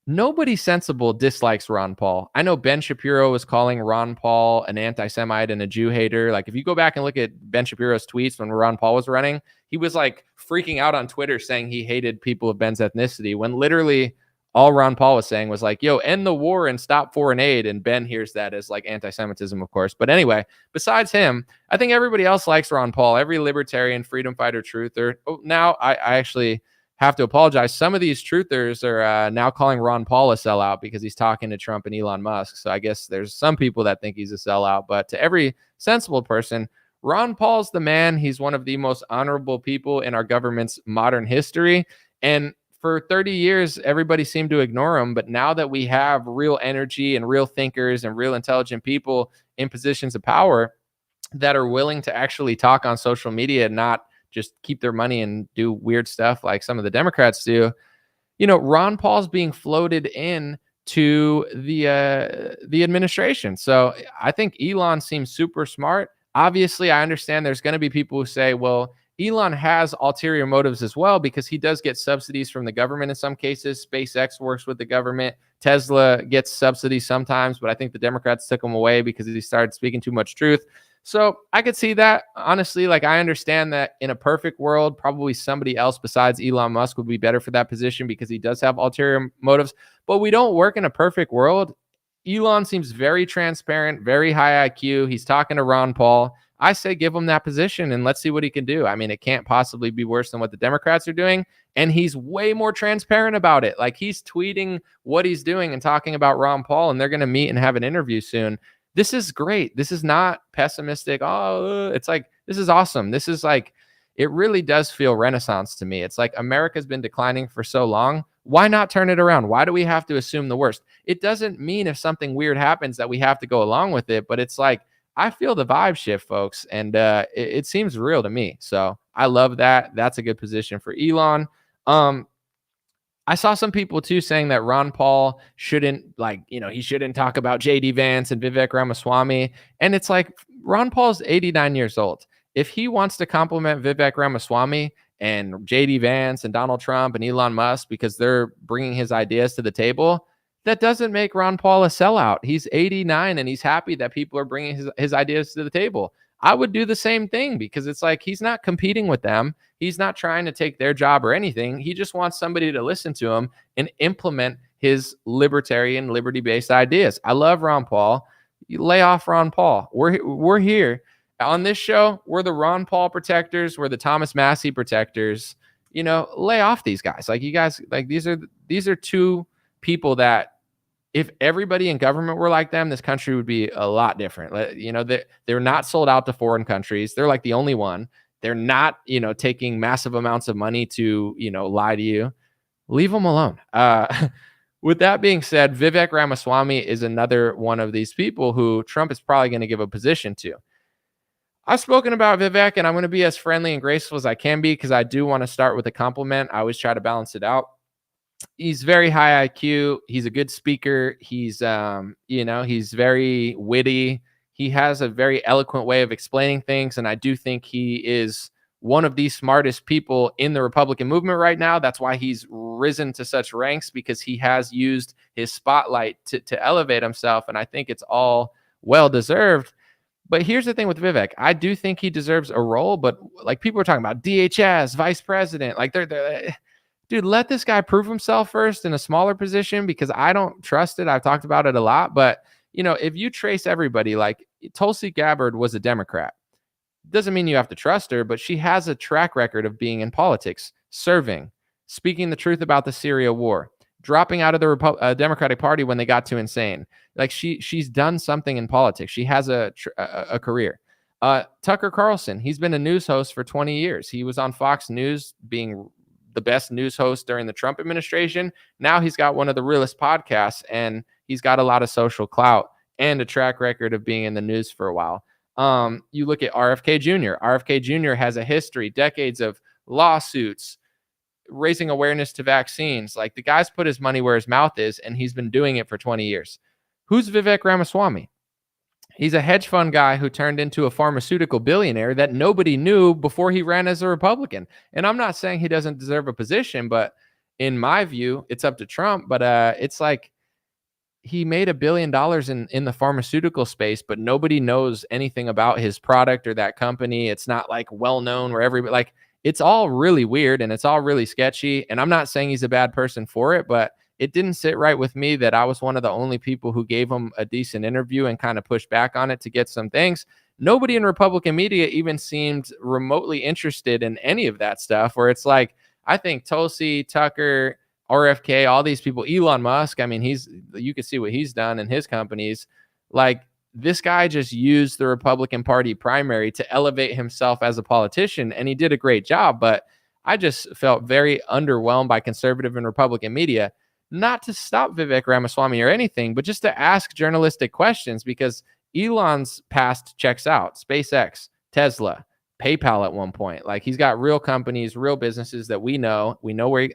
Nobody sensible dislikes Ron Paul. I know Ben Shapiro was calling Ron Paul an anti-Semite and a Jew hater. Like, if you go back and look at Ben Shapiro's tweets when Ron Paul was running, he was like freaking out on Twitter saying he hated people of Ben's ethnicity, when literally all Ron Paul was saying was like, yo, end the war and stop foreign aid. And Ben hears that as like anti-Semitism, of course. But anyway, besides him, I think everybody else likes Ron Paul. Every libertarian, freedom fighter, truther. Now I actually have to apologize. Some of these truthers are now calling Ron Paul a sellout because he's talking to Trump and Elon Musk. So I guess there's some people that think he's a sellout, but to every sensible person, Ron Paul's the man. He's one of the most honorable people in our government's modern history. And for 30 years, everybody seemed to ignore him. But now that we have real energy and real thinkers and real intelligent people in positions of power that are willing to actually talk on social media and not just keep their money and do weird stuff like some of the Democrats do, Ron Paul's being floated in to the administration. So I think Elon seems super smart. Obviously, I understand there's going to be people who say, well, Elon has ulterior motives as well, because he does get subsidies from the government in some cases. SpaceX works with the government. Tesla gets subsidies sometimes, but I think the Democrats took him away because he started speaking too much truth. So I could see that. Honestly, like, I understand that in a perfect world, probably somebody else besides Elon Musk would be better for that position because he does have ulterior motives, but we don't work in a perfect world. Elon seems very transparent, very high IQ. He's talking to Ron Paul. I say give him that position and let's see what he can do. I mean, it can't possibly be worse than what the Democrats are doing. And he's way more transparent about it. Like, he's tweeting what he's doing and talking about Ron Paul, and they're going to meet and have an interview soon. This is great. This is not pessimistic. Oh, it's like, this is awesome. This is like, it really does feel Renaissance to me. It's like America's been declining for so long. Why not turn it around? Why do we have to assume the worst? It doesn't mean if something weird happens that we have to go along with it, but it's like, I feel the vibe shift, folks, and it seems real to me. So I love that. That's a good position for Elon. I saw some people too saying that Ron Paul shouldn't, he shouldn't talk about JD Vance and Vivek Ramaswamy. And it's like, Ron Paul's 89 years old. If he wants to compliment Vivek Ramaswamy and JD Vance and Donald Trump and Elon Musk because they're bringing his ideas to the table, that doesn't make Ron Paul a sellout. He's 89 and he's happy that people are bringing his ideas to the table. I would do the same thing because it's like, he's not competing with them. He's not trying to take their job or anything. He just wants somebody to listen to him and implement his libertarian, liberty-based ideas. I love Ron Paul. You lay off Ron Paul. We're here on this show. We're the Ron Paul protectors. We're the Thomas Massey protectors. Lay off these guys. Like, you guys, like, these are two people that, if everybody in government were like them, this country would be a lot different. They're not sold out to foreign countries. They're like the only one. They're not, taking massive amounts of money to, lie to you. Leave them alone. With that being said, Vivek Ramaswamy is another one of these people who Trump is probably going to give a position to. I've spoken about Vivek, and I'm going to be as friendly and graceful as I can be because I do want to start with a compliment. I always try to balance it out. He's very high IQ. He's a good speaker. He's, he's very witty. He has a very eloquent way of explaining things. And I do think he is one of the smartest people in the Republican movement right now. That's why he's risen to such ranks, because he has used his spotlight to elevate himself. And I think it's all well-deserved. But here's the thing with Vivek. I do think he deserves a role, but like people are talking about DHS, vice president, like they're dude, let this guy prove himself first in a smaller position because I don't trust it. I've talked about it a lot, but if you trace everybody, like Tulsi Gabbard was a Democrat. Doesn't mean you have to trust her, but she has a track record of being in politics, serving, speaking the truth about the Syria war, dropping out of the Democratic Party when they got too insane. Like she's done something in politics. She has a career. Tucker Carlson, he's been a news host for 20 years. He was on Fox News being the best news host during the Trump administration. Now he's got one of the realest podcasts, and he's got a lot of social clout and a track record of being in the news for a while. You look at RFK Jr. RFK Jr. has a history, decades of lawsuits, raising awareness to vaccines. Like the guy's put his money where his mouth is, and he's been doing it for 20 years. Who's Vivek Ramaswamy? He's a hedge fund guy who turned into a pharmaceutical billionaire that nobody knew before he ran as a Republican. And I'm not saying he doesn't deserve a position, but in my view, it's up to Trump. But it's like he made $1 billion in the pharmaceutical space, but nobody knows anything about his product or that company. It's not like well known where everybody like it's all really weird and it's all really sketchy. And I'm not saying he's a bad person for it, but it didn't sit right with me that I was one of the only people who gave him a decent interview and kind of pushed back on it to get some things. Nobody in Republican media even seemed remotely interested in any of that stuff, where it's like, I think Tulsi, Tucker, RFK, all these people, Elon Musk, I mean, you can see what he's done in his companies. Like this guy just used the Republican Party primary to elevate himself as a politician, and he did a great job. But I just felt very underwhelmed by conservative and Republican media. Not to stop Vivek Ramaswamy or anything, but just to ask journalistic questions, because Elon's past checks out. SpaceX, Tesla, PayPal at one point. Like he's got real companies, real businesses that we know where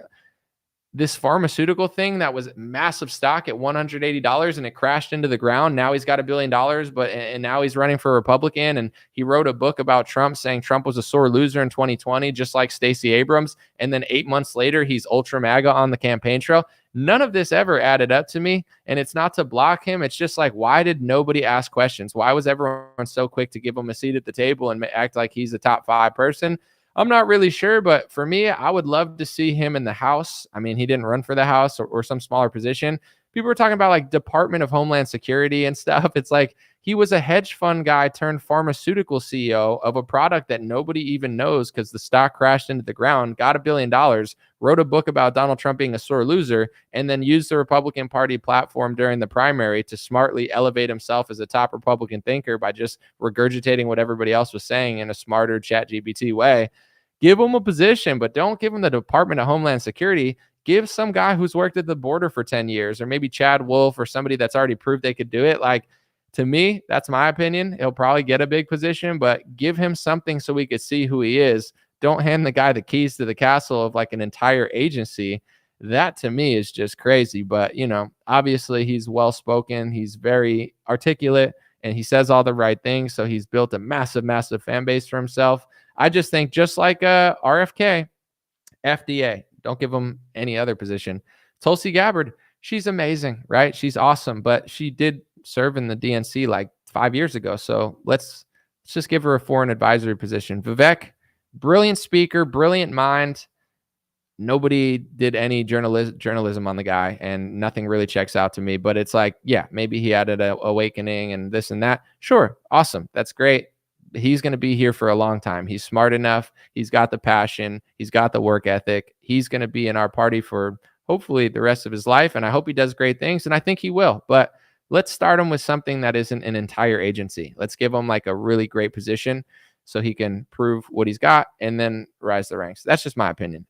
this pharmaceutical thing that was massive stock at $180 and it crashed into the ground. Now he's got $1 billion, and now he's running for a Republican. And he wrote a book about Trump saying Trump was a sore loser in 2020, just like Stacey Abrams. And then 8 months later, he's ultra MAGA on the campaign trail. None of this ever added up to me. And it's not to block him. It's just like, why did nobody ask questions? Why was everyone so quick to give him a seat at the table and act like he's a top 5 person? I'm not really sure, but for me, I would love to see him in the House. I mean, he didn't run for the House or some smaller position. People were talking about like Department of Homeland Security and stuff. It's like he was a hedge fund guy turned pharmaceutical CEO of a product that nobody even knows because the stock crashed into the ground, got $1 billion, wrote a book about Donald Trump being a sore loser, and then used the Republican Party platform during the primary to smartly elevate himself as a top Republican thinker by just regurgitating what everybody else was saying in a smarter ChatGPT way. Give him a position, but don't give him the Department of Homeland Security. Give some guy who's worked at the border for 10 years, or maybe Chad Wolf or somebody that's already proved they could do it. Like, to me, that's my opinion. He'll probably get a big position, but give him something so we could see who he is. Don't hand the guy the keys to the castle of like an entire agency. That to me is just crazy. But, obviously he's well-spoken. He's very articulate and he says all the right things. So he's built a massive, massive fan base for himself. I just think just like RFK, FDA, don't give him any other position. Tulsi Gabbard, she's amazing, right? She's awesome, but she did serve in the DNC like 5 years ago. So let's just give her a foreign advisory position. Vivek, brilliant speaker, brilliant mind. Nobody did any journalism on the guy, and nothing really checks out to me. But it's like, yeah, maybe he had an awakening and this and that. Sure, awesome, that's great. He's going to be here for a long time. He's smart enough. He's got the passion. He's got the work ethic. He's going to be in our party for hopefully the rest of his life. And I hope he does great things. And I think he will. But let's start him with something that isn't an entire agency. Let's give him like a really great position so he can prove what he's got and then rise the ranks. That's just my opinion.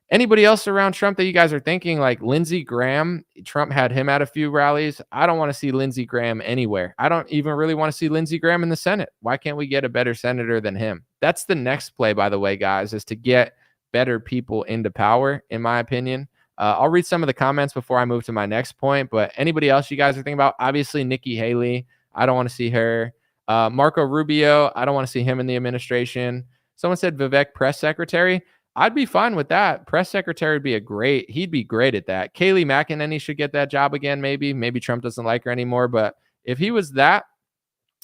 Anybody else around Trump that you guys are thinking, like Lindsey Graham? Trump had him at a few rallies. I don't want to see Lindsey Graham anywhere. I don't even really want to see Lindsey Graham in the Senate. Why can't we get a better senator than him? That's the next play, by the way, guys, is to get better people into power, in my opinion. I'll read some of the comments before I move to my next point, but anybody else you guys are thinking about? Obviously, Nikki Haley. I don't want to see her. Marco Rubio. I don't want to see him in the administration. Someone said Vivek press secretary. I'd be fine with that. Press secretary would be he'd be great at that. Kayleigh McEnany should get that job again, maybe. Maybe Trump doesn't like her anymore, but if he was that,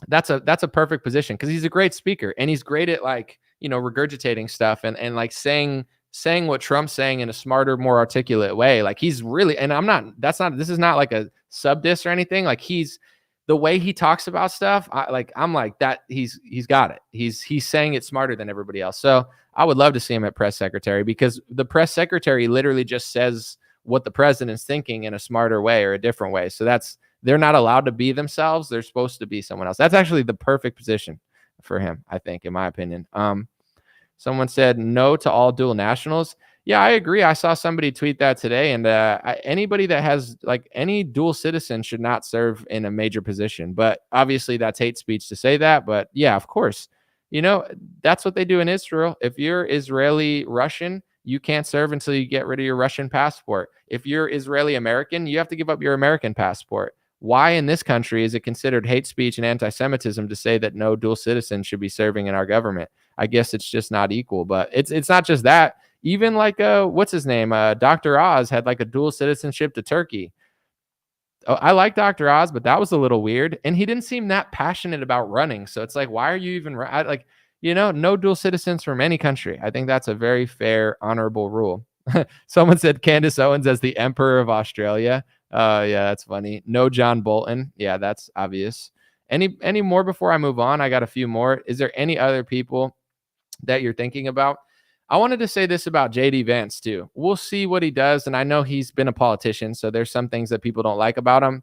that's a perfect position because he's a great speaker and he's great at like, regurgitating stuff and like saying what Trump's saying in a smarter, more articulate way. Like he's really, and this is not like a sub diss or anything. Like the way he talks about stuff, I'm like that. He's got it. He's saying it smarter than everybody else. So I would love to see him at press secretary because the press secretary literally just says what the president's thinking in a smarter way or a different way. So they're not allowed to be themselves. They're supposed to be someone else. That's actually the perfect position for him, I think, in my opinion. Someone said no to all dual nationals. Yeah, I agree. I saw somebody tweet that today, and anybody that has like any dual citizen should not serve in a major position. But obviously, that's hate speech to say that. But yeah, of course, that's what they do in Israel. If you're Israeli Russian, you can't serve until you get rid of your Russian passport. If you're Israeli American, you have to give up your American passport. Why in this country is it considered hate speech and anti-Semitism to say that no dual citizen should be serving in our government? I guess it's just not equal. But it's not just that. Even like what's his name? Dr. Oz had like a dual citizenship to Turkey. Oh, I like Dr. Oz, but that was a little weird. And he didn't seem that passionate about running. So it's like, why are you even like, no dual citizens from any country. I think that's a very fair, honorable rule. Someone said Candace Owens as the Emperor of Australia. Yeah, that's funny. No John Bolton. Yeah, that's obvious. Any more before I move on? I got a few more. Is there any other people that you're thinking about? I wanted to say this about JD Vance too. We'll see what he does. And I know he's been a politician, so there's some things that people don't like about him.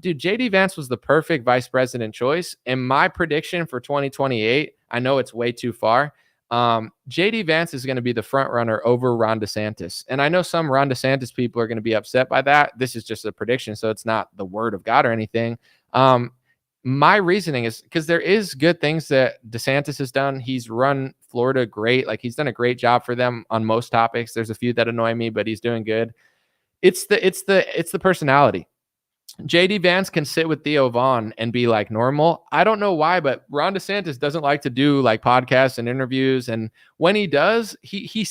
Dude, JD Vance was the perfect vice president choice. And my prediction for 2028, I know it's way too far. JD Vance is going to be the front runner over Ron DeSantis. And I know some Ron DeSantis people are going to be upset by that. This is just a prediction, so it's not the word of God or anything. My reasoning is because there is good things that DeSantis has done. He's run Florida great. Like he's done a great job for them on most topics. There's a few that annoy me, but he's doing good. It's the personality. JD Vance can sit with Theo Vaughn and be like normal. I don't know why, but Ron DeSantis doesn't like to do like podcasts and interviews. And when he does, he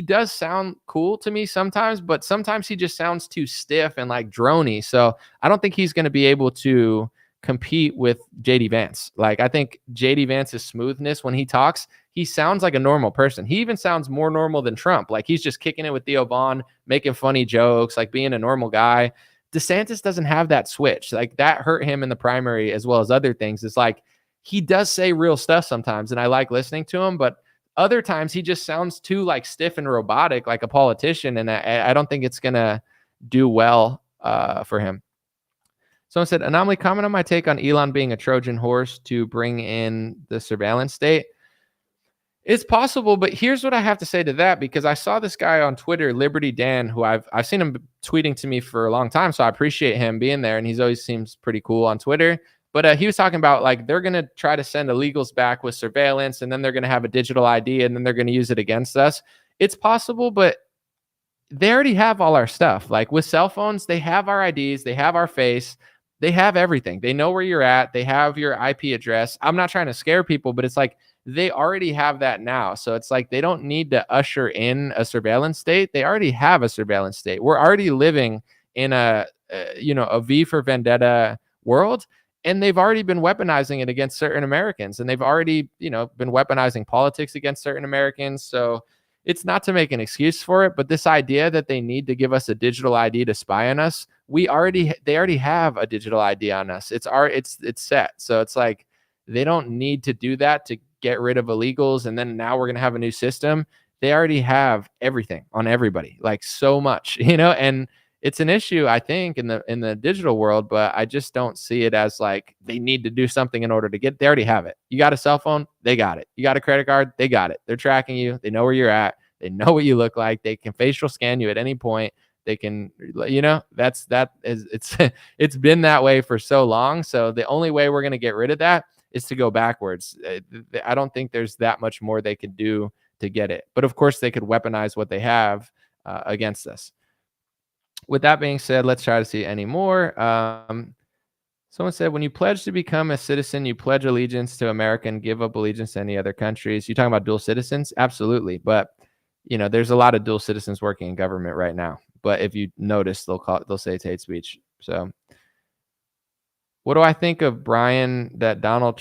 does sound cool to me sometimes, but sometimes he just sounds too stiff and like drony. So I don't think he's going to be able to compete with JD Vance. Like I think JD Vance's smoothness when he talks, he sounds like a normal person. He even sounds more normal than Trump. Like he's just kicking it with Theo Vaughn, making funny jokes, like being a normal guy. DeSantis doesn't have that switch. Like that hurt him in the primary as well as other things. It's like he does say real stuff sometimes, and I like listening to him, but other times he just sounds too like stiff and robotic, like a politician, and I don't think it's gonna do well for him. Someone said, Anomaly, comment on my take on Elon being a Trojan horse to bring in the surveillance state. It's possible, but here's what I have to say to that, because I saw this guy on Twitter, Liberty Dan, who I've seen him tweeting to me for a long time, so I appreciate him being there, and he's always seems pretty cool on Twitter. But he was talking about like they're going to try to send illegals back with surveillance, and then they're going to have a digital ID, and then they're going to use it against us. It's possible, but they already have all our stuff. Like with cell phones, they have our IDs, they have our face, they have everything. They know where you're at. They have your IP address. I'm not trying to scare people, but it's like they already have that now. So it's like they don't need to usher in a surveillance state. They already have a surveillance state. We're already living in a V for Vendetta world, and they've already been weaponizing it against certain Americans, and they've already, been weaponizing politics against certain Americans. So it's not to make an excuse for it, but this idea that they need to give us a digital ID to spy on us, they already have a digital ID on us. It's set. So it's like they don't need to do that to get rid of illegals, and then now we're going to have a new system. They already have everything on everybody, like so much, and it's an issue, I think, in the digital world, but I just don't see it as like they need to do something in order to they already have it. You got a cell phone, they got it. You got a credit card, they got it. They're tracking you. They know where you're at. They know what you look like. They can facial scan you at any point. They can, it's been that way for so long. So the only way we're going to get rid of that is to go backwards. I don't think there's that much more they could do to get it. But of course, they could weaponize what they have against us. With that being said, let's try to see any more. Someone said, when you pledge to become a citizen, you pledge allegiance to America and give up allegiance to any other countries. You talking about dual citizens? Absolutely. But, there's a lot of dual citizens working in government right now. But if you notice, they'll say it's hate speech. So What do I think of Brian Hook that Donald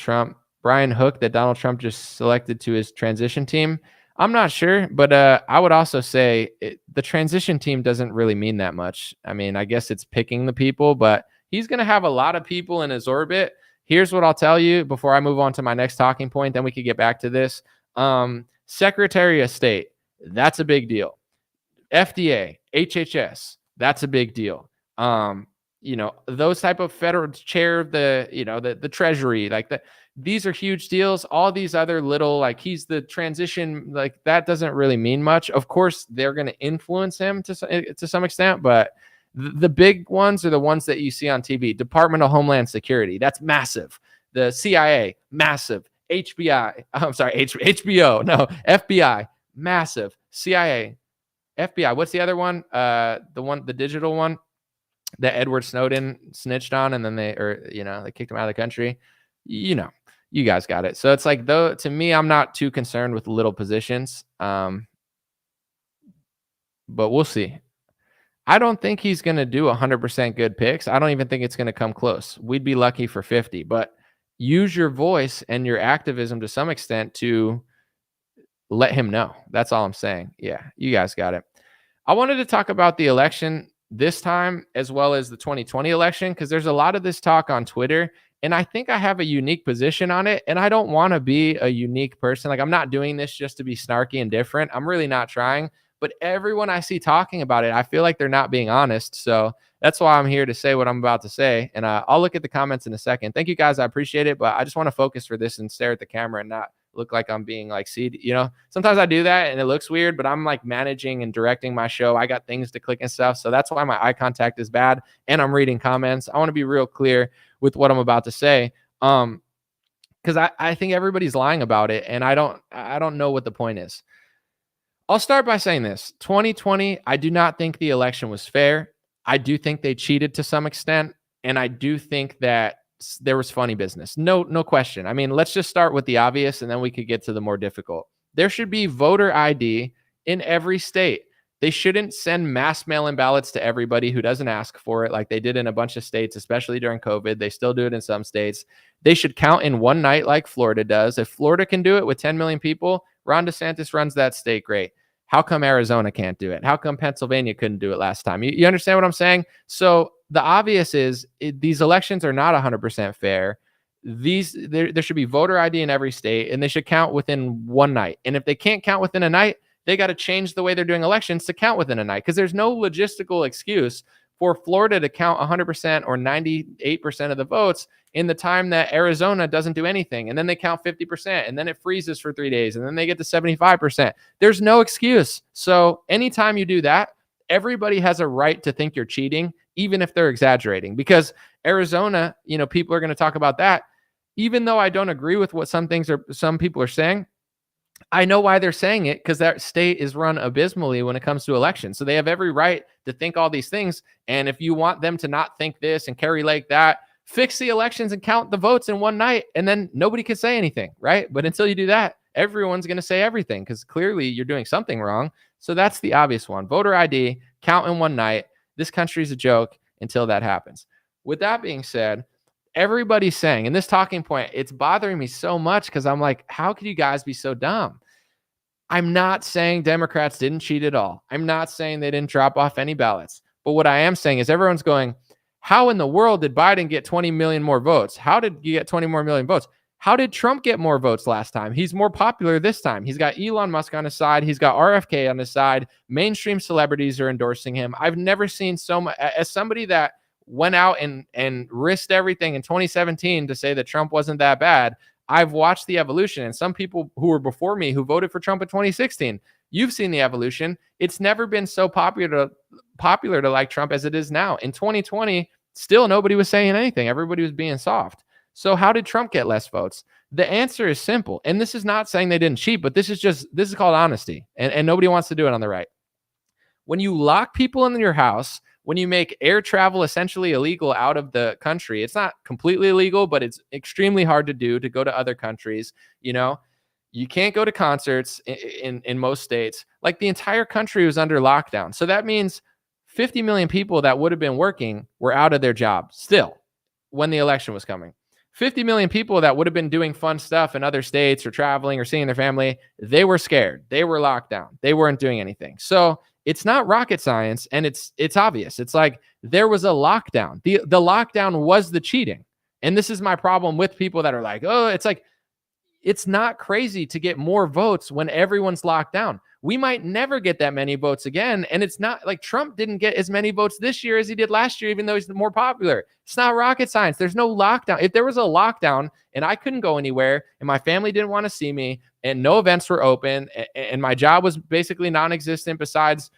Trump just selected to his transition team? I'm not sure, but I would also say the transition team doesn't really mean that much. I mean, I guess it's picking the people, but he's going to have a lot of people in his orbit. Here's what I'll tell you before I move on to my next talking point. Then we could get back to this. Secretary of State, that's a big deal. FDA, HHS, that's a big deal. Those type of federal chair of the Treasury, like that. These are huge deals. All these other little, like he's the transition, like that doesn't really mean much. Of course, they're going to influence him to some extent, but the big ones are the ones that you see on TV. Department of Homeland Security, that's massive. The CIA, massive. FBI, massive. CIA, FBI. What's the other one? The digital one that Edward Snowden snitched on, and then they kicked him out of the country. You guys got it. So it's like, though, to me, I'm not too concerned with little positions. But we'll see. I don't think he's going to do 100% good picks. I don't even think it's going to come close. We'd be lucky for 50, but use your voice and your activism to some extent to let him know. That's all I'm saying. Yeah, you guys got it. I wanted to talk about the election this time as well as the 2020 election, because there's a lot of this talk on Twitter, and I think I have a unique position on it, and I don't want to be a unique person. Like, I'm not doing this just to be snarky and different. I'm really not trying, but everyone I see talking about it, I feel like they're not being honest. So that's why I'm here to say what I'm about to say, and I'll look at the comments in a second. Thank you guys. I appreciate it, but I just want to focus for this and stare at the camera and not look like I'm being like, see, sometimes I do that and it looks weird, but I'm like managing and directing my show. I got things to click and stuff. So that's why my eye contact is bad and I'm reading comments. I want to be real clear with what I'm about to say. Because I think everybody's lying about it, and I don't know what the point is. I'll start by saying this. 2020, I do not think the election was fair. I do think they cheated to some extent, and I do think that there was funny business. No question. I mean, let's just start with the obvious, and then we could get to the more difficult. There should be voter ID in every state. They shouldn't send mass mail-in ballots to everybody who doesn't ask for it like they did in a bunch of states, especially during COVID. They still do it in some states. They should count in one night like Florida does. If Florida can do it with 10 million people, Ron DeSantis runs that state great. How come Arizona can't do it? How come Pennsylvania couldn't do it last time? You understand what I'm saying? So the obvious is these elections are not 100% fair. There should be voter ID in every state, and they should count within one night. And if they can't count within a night, they got to change the way they're doing elections to count within a night, because there's no logistical excuse for Florida to count 100% or 98% of the votes in the time that Arizona doesn't do anything. And then they count 50%, and then it freezes for 3 days, and then they get to 75%. There's no excuse. So anytime you do that, everybody has a right to think you're cheating, even if they're exaggerating, because Arizona, people are going to talk about that. Even though I don't agree with what some people are saying, I know why they're saying it, because that state is run abysmally when it comes to elections. So they have every right to think all these things. And if you want them to not think this and Kerry Lake that, fix the elections and count the votes in one night, and then nobody can say anything, right? But until you do that, everyone's going to say everything, because clearly you're doing something wrong. So that's the obvious one. Voter ID, count in one night. This country's a joke until that happens. With that being said, everybody's saying, and this talking point, it's bothering me so much, because I'm like, how could you guys be so dumb? I'm not saying Democrats didn't cheat at all. I'm not saying they didn't drop off any ballots. But what I am saying is everyone's going, how in the world did Biden get 20 million more votes? How did you get 20 more million votes? How did Trump get more votes last time? He's more popular this time. He's got Elon Musk on his side. He's got RFK on his side. Mainstream celebrities are endorsing him. I've never seen so much. As somebody that went out and risked everything in 2017 to say that Trump wasn't that bad, I've watched the evolution. And some people who were before me who voted for Trump in 2016, you've seen the evolution. It's never been so popular to like Trump as it is now. In 2020, still nobody was saying anything. Everybody was being soft. So how did Trump get less votes? The answer is simple. And this is not saying they didn't cheat, but this is called honesty. And nobody wants to do it on the right. When you lock people in your house, when you make air travel essentially illegal out of the country, it's not completely illegal, but it's extremely hard to do, to go to other countries. You can't go to concerts in most states. Like, the entire country was under lockdown. So that means 50 million people that would have been working were out of their job still. when the election was coming. 50 million people that would have been doing fun stuff in other states or traveling or seeing their family, they were scared. They were locked down. They weren't doing anything. So it's not rocket science, and it's obvious. It's like there was a lockdown. The lockdown was the cheating. And this is my problem with people that are like, oh, it's like, it's not crazy to get more votes when everyone's locked down. We might never get that many votes again. And it's not like Trump didn't get as many votes this year as he did last year, even though he's more popular. It's not rocket science. There's no lockdown. If there was a lockdown and I couldn't go anywhere and my family didn't want to see me and no events were open and my job was basically non-existent besides,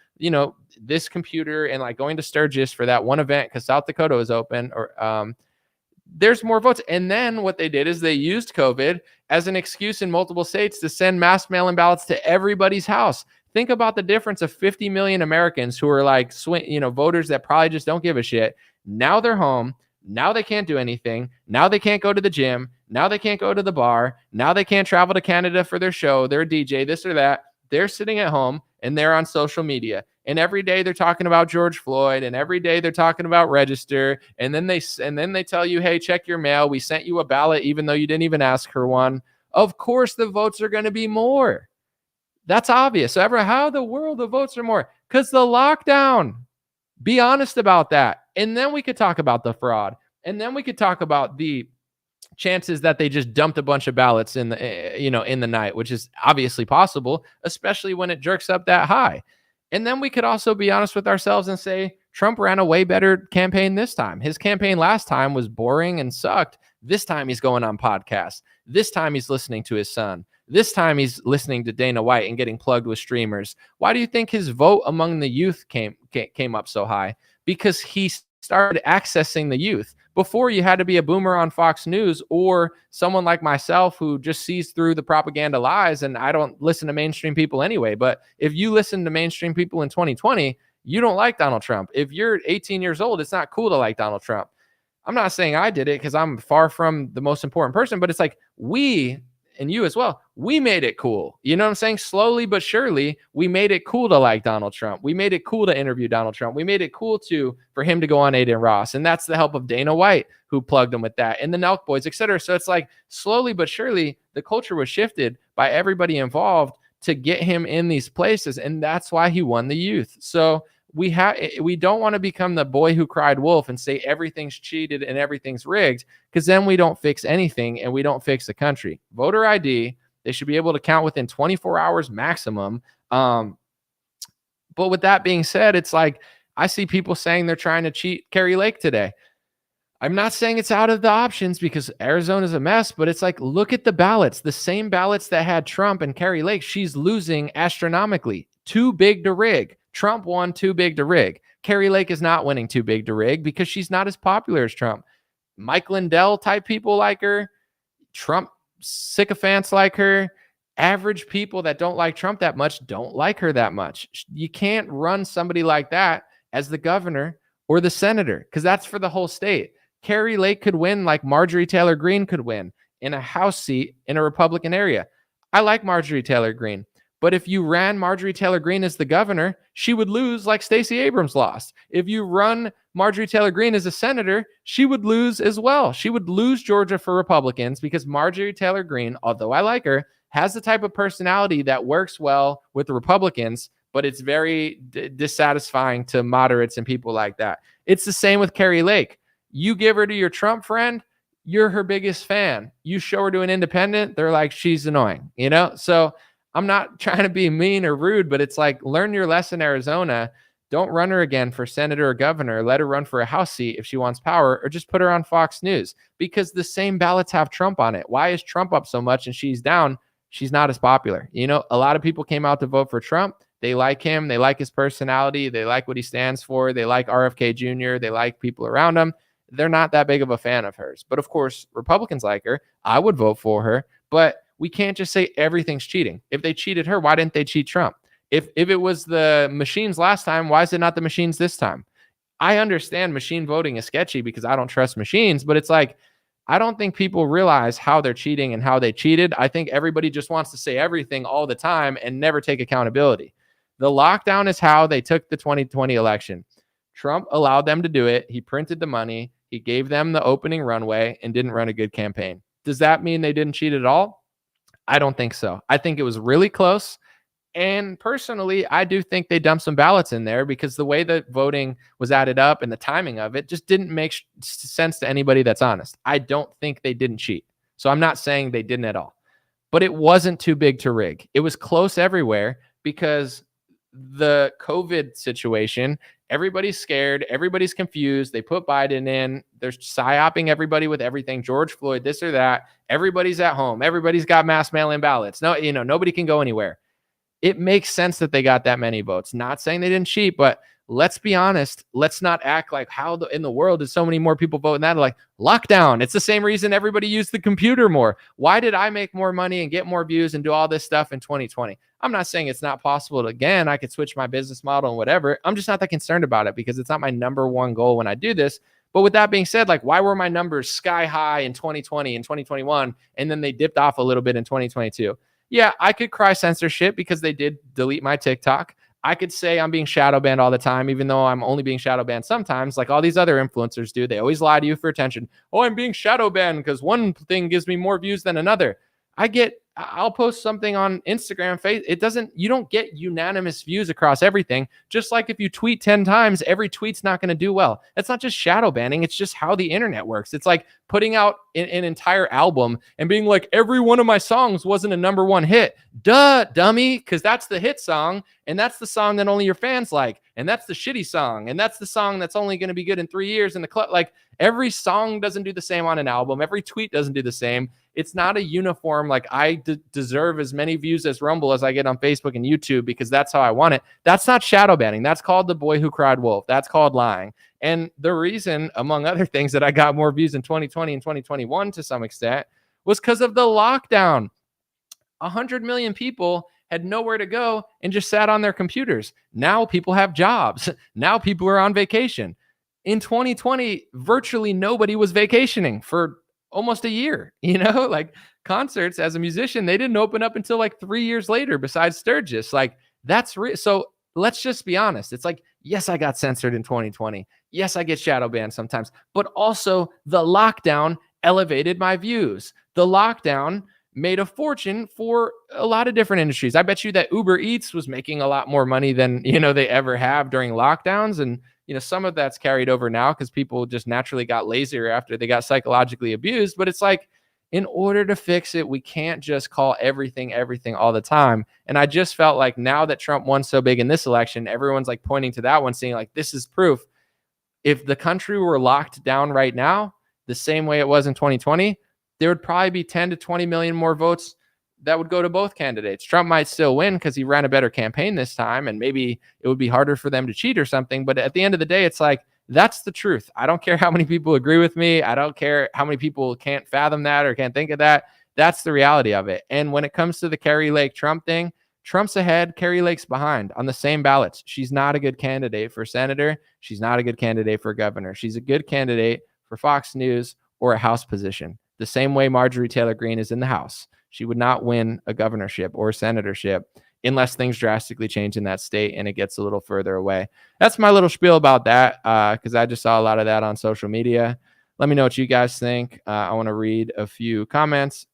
this computer and like going to Sturgis for that one event because South Dakota was open, or there's more votes. And then what they did is they used COVID as an excuse in multiple states to send mass mail-in ballots to everybody's house. Think about the difference of 50 million Americans who are like, voters that probably just don't give a shit. Now they're home. Now they can't do anything. Now they can't go to the gym. Now they can't go to the bar. Now they can't travel to Canada for their show. They're a DJ, this or that. They're sitting at home and they're on social media. And every day they're talking about George Floyd, and every day they're talking about register. And then they tell you, hey, check your mail. We sent you a ballot, even though you didn't even ask for one. Of course, the votes are going to be more. That's obvious. So how in the world the votes are more? Because the lockdown. Be honest about that. And then we could talk about the fraud. And then we could talk about the chances that they just dumped a bunch of ballots in the night, which is obviously possible, especially when it jerks up that high. And then we could also be honest with ourselves and say Trump ran a way better campaign this time. His campaign last time was boring and sucked. This time he's going on podcasts. This time he's listening to his son. This time he's listening to Dana White and getting plugged with streamers. Why do you think his vote among the youth came up so high? Because he started accessing the youth. Before, you had to be a boomer on Fox News or someone like myself who just sees through the propaganda lies, and I don't listen to mainstream people anyway. But if you listen to mainstream people in 2020, you don't like Donald Trump. If you're 18 years old, it's not cool to like Donald Trump. I'm not saying I did it because I'm far from the most important person, but it's like we, and you as well, we made it cool. You know what I'm saying? Slowly but surely, we made it cool to like Donald Trump. We made it cool to interview Donald Trump. We made it cool for him to go on Aiden Ross. And that's the help of Dana White, who plugged him with that, and the Nelk Boys, et cetera. So it's like slowly but surely, the culture was shifted by everybody involved to get him in these places. And that's why he won the youth. So we don't want to become the boy who cried wolf and say everything's cheated and everything's rigged, because then we don't fix anything and we don't fix the country. Voter ID, they should be able to count within 24 hours maximum. But with that being said, it's like I see people saying they're trying to cheat Carrie Lake today. I'm not saying it's out of the options because Arizona's a mess, but it's like, look at the ballots. The same ballots that had Trump and Carrie Lake, she's losing astronomically. Too big to rig. Trump won too big to rig. Carrie Lake is not winning too big to rig because she's not as popular as Trump. Mike Lindell type people like her. Trump sycophants like her. Average people that don't like Trump that much don't like her that much. You can't run somebody like that as the governor or the senator because that's for the whole state. Carrie Lake could win like Marjorie Taylor Greene could win in a House seat in a Republican area. I like Marjorie Taylor Greene. But if you ran Marjorie Taylor Greene as the governor, she would lose like Stacey Abrams lost. If you run Marjorie Taylor Greene as a senator, she would lose as well. She would lose Georgia for Republicans because Marjorie Taylor Greene, although I like her, has the type of personality that works well with the Republicans, but it's very dissatisfying to moderates and people like that. It's the same with Carrie Lake. You give her to your Trump friend, you're her biggest fan. You show her to an independent, they're like, she's annoying, So I'm not trying to be mean or rude, but it's like, learn your lesson, Arizona. Don't run her again for senator or governor. Let her run for a House seat if she wants power, or just put her on Fox News because the same ballots have Trump on it. Why is Trump up so much and she's down? She's not as popular. A lot of people came out to vote for Trump. They like him. They like his personality. They like what he stands for. They like RFK Jr. They like people around him. They're not that big of a fan of hers. But of course, Republicans like her. I would vote for her. But we can't just say everything's cheating. If they cheated her, why didn't they cheat Trump? If it was the machines last time, why is it not the machines this time? I understand machine voting is sketchy because I don't trust machines, but it's like, I don't think people realize how they're cheating and how they cheated. I think everybody just wants to say everything all the time and never take accountability. The lockdown is how they took the 2020 election. Trump allowed them to do it. He printed the money. He gave them the opening runway and didn't run a good campaign. Does that mean they didn't cheat at all? I don't think so. I think it was really close. And personally, I do think they dumped some ballots in there because the way the voting was added up and the timing of it just didn't make sense to anybody that's honest. I don't think they didn't cheat. So I'm not saying they didn't at all. But it wasn't too big to rig. It was close everywhere because the COVID situation, everybody's scared, everybody's confused. They put Biden in, they're psyoping everybody with everything. George Floyd, this or that. Everybody's at home. Everybody's got mass mail-in ballots. No, nobody can go anywhere. It makes sense that they got that many votes. Not saying they didn't cheat, but let's be honest. Let's not act like how in the world did so many more people vote in that? Like lockdown. It's the same reason everybody used the computer more. Why did I make more money and get more views and do all this stuff in 2020? I'm not saying it's not possible. Again, I could switch my business model and whatever. I'm just not that concerned about it because it's not my number one goal when I do this. But with that being said, like why were my numbers sky high in 2020 and 2021 and then they dipped off a little bit in 2022? Yeah, I could cry censorship because they did delete my TikTok. I could say I'm being shadow banned all the time, even though I'm only being shadow banned sometimes, like all these other influencers do. They always lie to you for attention. Oh, I'm being shadow banned because one thing gives me more views than another. I'll post something on Instagram, you don't get unanimous views across everything. Just like if you tweet 10 times, every tweet's not going to do well. It's not just shadow banning. It's just how the internet works. It's like putting out an entire album and being like, every one of my songs wasn't a number one hit. Duh, dummy. Cause that's the hit song. And that's the song that only your fans like. And that's the shitty song. And that's the song that's only going to be good in 3 years in the club. Like every song doesn't do the same on an album. Every tweet doesn't do the same. It's not a uniform, like I deserve as many views as Rumble as I get on Facebook and YouTube because that's how I want it. That's not shadow banning. That's called the boy who cried wolf. That's called lying. And the reason, among other things, that I got more views in 2020 and 2021 to some extent was because of the lockdown. 100 million people had nowhere to go and just sat on their computers. Now people have jobs. Now people are on vacation. In 2020, virtually nobody was vacationing for almost a year, like concerts as a musician, they didn't open up until like 3 years later besides Sturgis. Like that's so let's just be honest. It's like, yes, I got censored in 2020. Yes, I get shadow banned sometimes, but also the lockdown elevated my views. The lockdown made a fortune for a lot of different industries. I bet you that Uber Eats was making a lot more money than, they ever have during lockdowns. And, some of that's carried over now because people just naturally got lazier after they got psychologically abused. But it's like, in order to fix it, we can't just call everything all the time. And I just felt like now that Trump won so big in this election, everyone's like pointing to that one, saying like, this is proof. If the country were locked down right now, the same way it was in 2020, there would probably be 10 to 20 million more votes that would go to both candidates. Trump might still win because he ran a better campaign this time, and maybe it would be harder for them to cheat or something. But at the end of the day, it's like, that's the truth. I don't care how many people agree with me. I don't care how many people can't fathom that or can't think of that. That's the reality of it. And when it comes to the Kari Lake Trump thing, Trump's ahead, Kari Lake's behind on the same ballots. She's not a good candidate for senator. She's not a good candidate for governor. She's a good candidate for Fox News or a House position. The same way Marjorie Taylor Greene is in the House. She would not win a governorship or a senatorship unless things drastically change in that state and it gets a little further away. That's my little spiel about that because I just saw a lot of that on social media. Let me know what you guys think. I want to read a few comments.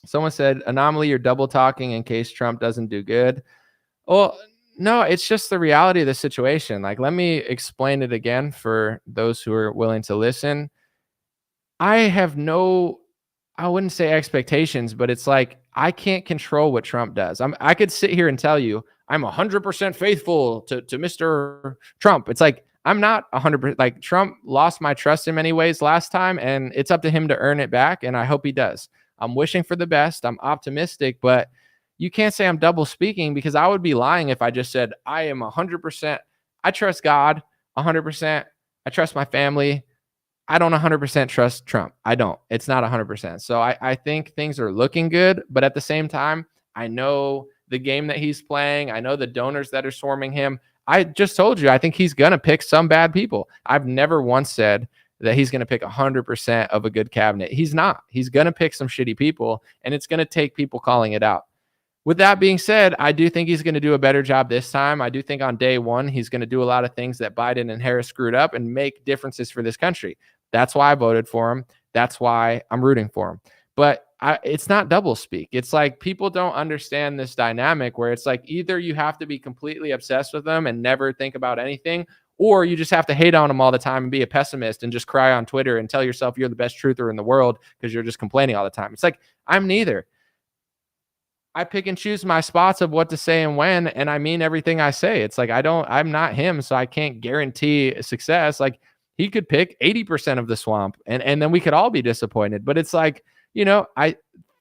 Someone said, Anomaly, you're double talking in case Trump doesn't do good. Well, no, it's just the reality of the situation. Like, let me explain it again for those who are willing to listen. I wouldn't say expectations, but it's like, I can't control what Trump does. I could sit here and tell you, I'm 100% faithful to Mr. Trump. It's like, I'm not 100%. Like, Trump lost my trust in many ways last time, and it's up to him to earn it back. And I hope he does. I'm wishing for the best. I'm optimistic, but you can't say I'm double speaking because I would be lying if I just said, I am 100%. I trust God 100%. I trust my family. I don't 100% trust Trump. I don't. It's not 100%. So I think things are looking good, but at the same time, I know the game that he's playing. I know the donors that are swarming him. I just told you, I think he's going to pick some bad people. I've never once said that he's going to pick 100% of a good cabinet. He's not. He's going to pick some shitty people, and it's going to take people calling it out. With that being said, I do think he's going to do a better job this time. I do think on day one, he's going to do a lot of things that Biden and Harris screwed up and make differences for this country. That's why I voted for him. That's why I'm rooting for him. But it's not doublespeak. It's like people don't understand this dynamic where it's like either you have to be completely obsessed with them and never think about anything, or you just have to hate on them all the time and be a pessimist and just cry on Twitter and tell yourself you're the best truther in the world because you're just complaining all the time. It's like, I'm neither. I pick and choose my spots of what to say and when, and I mean everything I say. It's like, I'm not him, so I can't guarantee success. Like, he could pick 80% of the swamp and then we could all be disappointed. But it's like,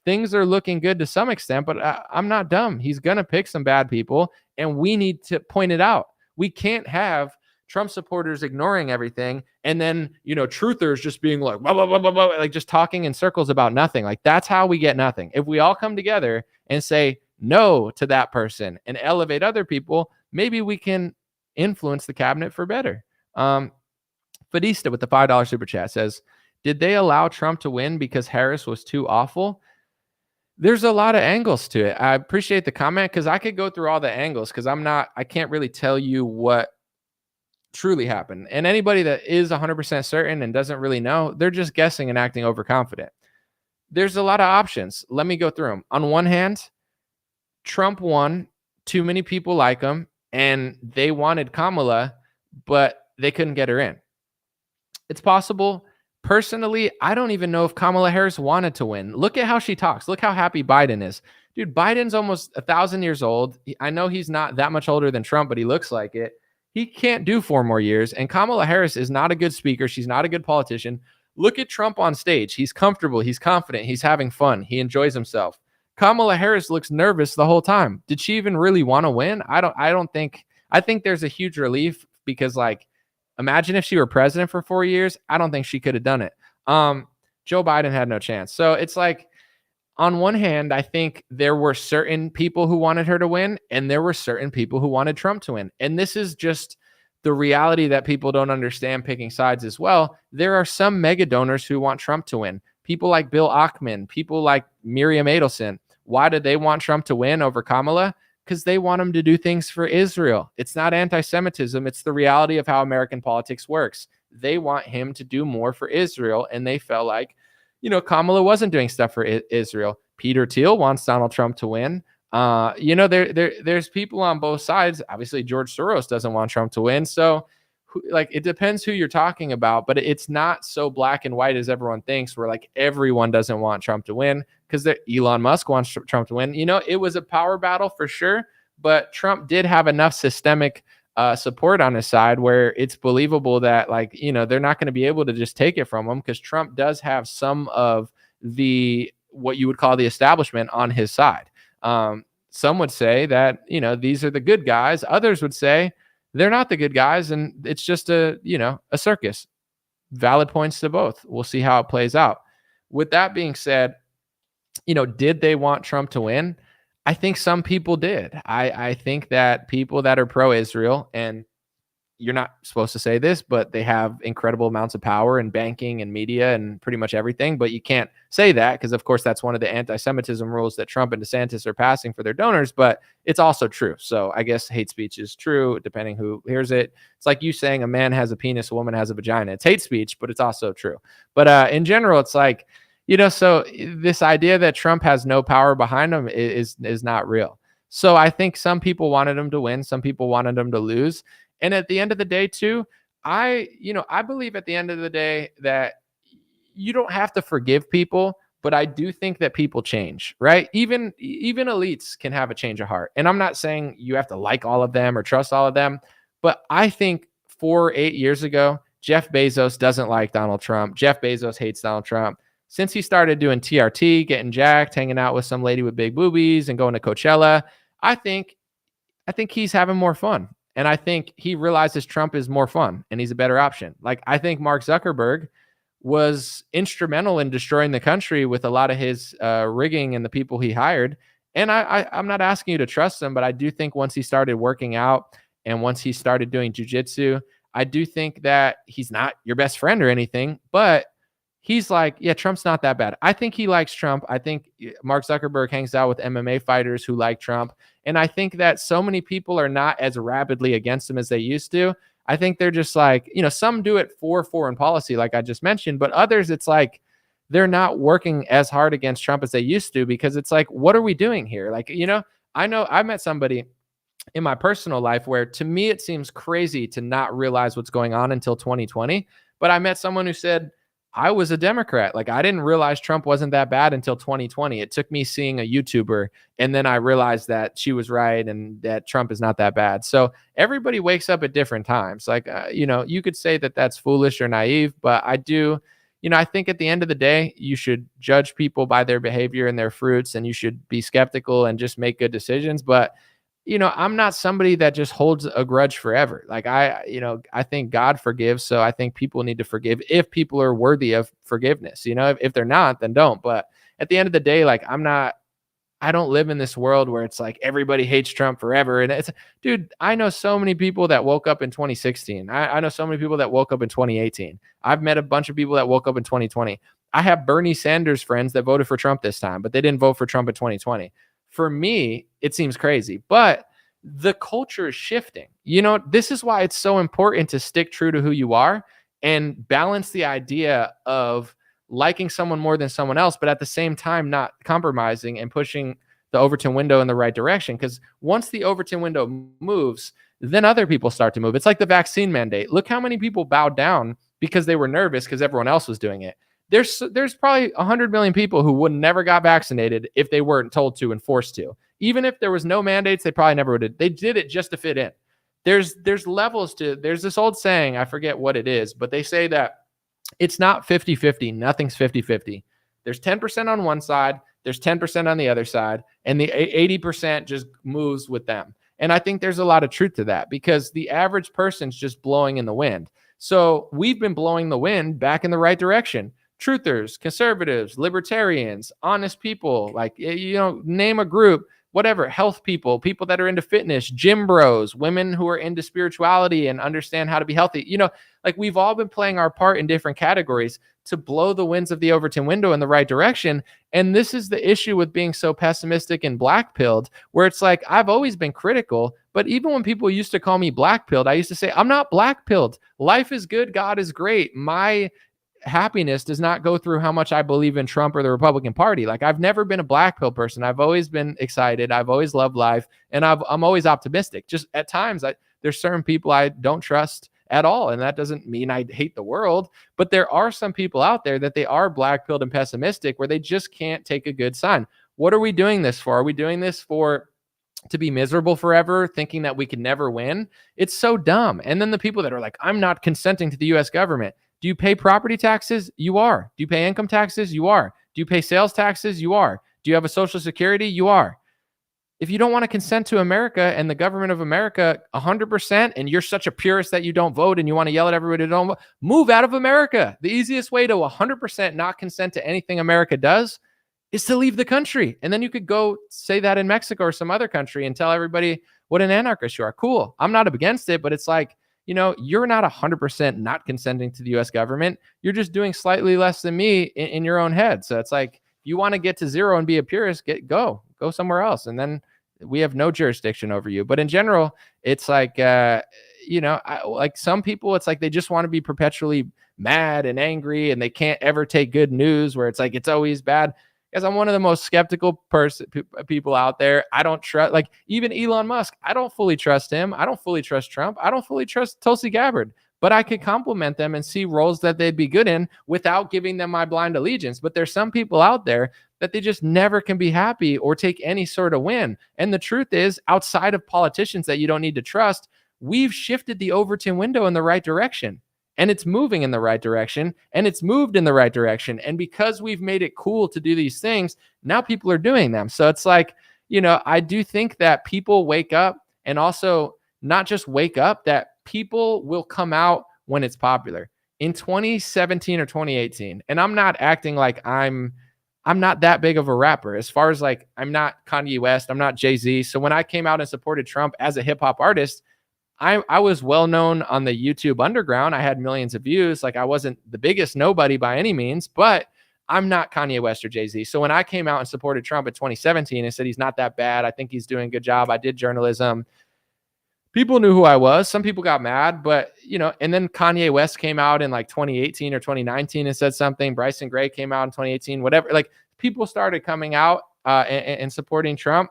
things are looking good to some extent, but I'm not dumb. He's going to pick some bad people, and we need to point it out. We can't have Trump supporters ignoring everything and then, truthers just being like, blah, blah, blah, blah, blah, like just talking in circles about nothing. Like, that's how we get nothing. If we all come together and say no to that person and elevate other people, maybe we can influence the cabinet for better. Fadista with the $5 super chat says, did they allow Trump to win because Harris was too awful? There's a lot of angles to it. I appreciate the comment because I could go through all the angles because I can't really tell you what truly happened. And anybody that is 100% certain and doesn't really know, they're just guessing and acting overconfident. There's a lot of options. Let me go through them. On one hand, Trump won. Too many people like him, and they wanted Kamala, but they couldn't get her in. It's possible. Personally, I don't even know if Kamala Harris wanted to win. Look at how she talks. Look how happy Biden is. Dude, Biden's almost 1,000 years old. I know he's not that much older than Trump, but he looks like it. He can't do 4 more years. And Kamala Harris is not a good speaker. She's not a good politician. Look at Trump on stage. He's comfortable. He's confident. He's having fun. He enjoys himself. Kamala Harris looks nervous the whole time. Did she even really want to win? I think there's a huge relief because, like, imagine if she were president for 4 years. I don't think she could have done it. Joe Biden had no chance. So it's like, on one hand, I think there were certain people who wanted her to win, and there were certain people who wanted Trump to win. And this is just the reality that people don't understand picking sides as well. There are some mega donors who want Trump to win. People like Bill Ackman, people like Miriam Adelson. Why did they want Trump to win over Kamala? Because they want him to do things for Israel. It's not anti-Semitism. It's the reality of how American politics works. They want him to do more for Israel, and they felt like, Kamala wasn't doing stuff for Israel. Peter Thiel wants Donald Trump to win. There's people on both sides. Obviously, George Soros doesn't want Trump to win. So, it depends who you're talking about, but it's not so black and white as everyone thinks, where like everyone doesn't want Trump to win because Elon Musk wants Trump to win. It was a power battle for sure, but Trump did have enough systemic support on his side where it's believable that they're not going to be able to just take it from him, because Trump does have some of the what you would call the establishment on his side. Some would say that these are the good guys. Others would say they're not the good guys, and it's just a circus. Valid points to both. We'll see how it plays out. With that being said, did they want Trump to win? I think some people did. I think that people that are pro-Israel, and you're not supposed to say this, but they have incredible amounts of power in banking and media and pretty much everything. But you can't say that because, of course, that's one of the anti-Semitism rules that Trump and DeSantis are passing for their donors. But it's also true. So I guess hate speech is true, depending who hears it. It's like you saying a man has a penis, a woman has a vagina. It's hate speech, but it's also true. But in general, it's like, so this idea that Trump has no power behind him is not real. So I think some people wanted him to win. Some people wanted him to lose. And at the end of the day, too, I believe at the end of the day that you don't have to forgive people, but I do think that people change, right? Even elites can have a change of heart. And I'm not saying you have to like all of them or trust all of them, but I think 8 years ago, Jeff Bezos doesn't like Donald Trump. Jeff Bezos hates Donald Trump. Since he started doing TRT, getting jacked, hanging out with some lady with big boobies and going to Coachella, I think he's having more fun. And I think he realizes Trump is more fun and he's a better option. Like, I think Mark Zuckerberg was instrumental in destroying the country with a lot of his rigging and the people he hired. And I'm not asking you to trust him, but I do think once he started working out and once he started doing jujitsu, I do think that he's not your best friend or anything, but he's like, yeah, Trump's not that bad. I think he likes Trump. I think Mark Zuckerberg hangs out with MMA fighters who like Trump. And I think that so many people are not as rabidly against him as they used to. I think they're just like, some do it for foreign policy, like I just mentioned, but others, it's like they're not working as hard against Trump as they used to, because it's like, what are we doing here? Like, I know I met somebody in my personal life where, to me, it seems crazy to not realize what's going on until 2020. But I met someone who said, I was a Democrat. Like, I didn't realize Trump wasn't that bad until 2020. It took me seeing a YouTuber, and then I realized that she was right and that Trump is not that bad. So everybody wakes up at different times. Like, you could say that that's foolish or naive, but I do, I think at the end of the day, you should judge people by their behavior and their fruits, and you should be skeptical and just make good decisions. But I'm not somebody that just holds a grudge forever. Like, I think God forgives. So I think people need to forgive if people are worthy of forgiveness. If they're not, then don't. But at the end of the day, like, I don't live in this world where it's like everybody hates Trump forever. And dude, I know so many people that woke up in 2016. I know so many people that woke up in 2018. I've met a bunch of people that woke up in 2020. I have Bernie Sanders friends that voted for Trump this time, but they didn't vote for Trump in 2020. For me, it seems crazy, but the culture is shifting. This is why it's so important to stick true to who you are and balance the idea of liking someone more than someone else, but at the same time, not compromising and pushing the Overton window in the right direction. Because once the Overton window moves, then other people start to move. It's like the vaccine mandate. Look how many people bowed down because they were nervous because everyone else was doing it. There's probably 100 million people who would never got vaccinated if they weren't told to and forced to. Even if there was no mandates, they probably never would. They did it just to fit in. There's levels to, there's this old saying, I forget what it is, but they say that it's not 50-50. Nothing's 50-50. There's 10% on one side, there's 10% on the other side, and the 80% just moves with them. And I think there's a lot of truth to that, because the average person's just blowing in the wind. So we've been blowing the wind back in the right direction. Truthers, conservatives, libertarians, honest people, like, name a group, whatever, health people, people that are into fitness, gym bros, women who are into spirituality and understand how to be healthy. Like, we've all been playing our part in different categories to blow the winds of the Overton window in the right direction. And this is the issue with being so pessimistic and black-pilled, where it's like, I've always been critical, but even when people used to call me black-pilled, I used to say, I'm not black-pilled. Life is good. God is great. My happiness does not go through how much I believe in Trump or the Republican Party. Like, I've never been a black pill person. I've always been excited. I've always loved life, and I'm always optimistic. Just at times, there's certain people I don't trust at all, and that doesn't mean I hate the world. But there are some people out there that they are black pilled and pessimistic, where they just can't take a good sign. What are we doing this for? Are we doing this to be miserable forever, thinking that we can never win? It's so dumb. And then the people that are like, I'm not consenting to the U.S. government. Do you pay property taxes? You are. Do you pay income taxes? You are. Do you pay sales taxes? You are. Do you have a Social Security? You are. If you don't want to consent to America and the government of America 100%, and you're such a purist that you don't vote and you want to yell at everybody to don't vote, move out of America. The easiest way to 100% not consent to anything America does is to leave the country. And then you could go say that in Mexico or some other country and tell everybody what an anarchist you are. Cool. I'm not against it, but it's like, you're not 100% not consenting to the U.S. government. You're just doing slightly less than me in your own head. So it's like, you want to get to zero and be a purist, go somewhere else. And then we have no jurisdiction over you. But in general, it's like, like some people, it's like they just want to be perpetually mad and angry, and they can't ever take good news, where it's like, it's always bad. Because I'm one of the most skeptical people out there. I don't trust, like, even Elon Musk. I don't fully trust him. I don't fully trust Trump. I don't fully trust Tulsi Gabbard. But I could compliment them and see roles that they'd be good in without giving them my blind allegiance. But there's some people out there that they just never can be happy or take any sort of win. And the truth is, outside of politicians that you don't need to trust, we've shifted the Overton window in the right direction. And it's moving in the right direction, and it's moved in the right direction. And because we've made it cool to do these things, now people are doing them. So it's like, I do think that people wake up, and also not just wake up, that people will come out when it's popular. In 2017 or 2018, and I'm not acting like I'm not that big of a rapper. As far as like, I'm not Kanye West, I'm not Jay-Z. So when I came out and supported Trump as a hip hop artist, I was well known on the YouTube underground. I had millions of views. Like I wasn't the biggest nobody by any means, but I'm not Kanye West or Jay-Z. So when I came out and supported Trump in 2017 and said he's not that bad, I think he's doing a good job. I did journalism. People knew who I was. Some people got mad, but and then Kanye West came out in like 2018 or 2019 and said something. Bryson Gray came out in 2018, whatever. Like people started coming out and supporting Trump,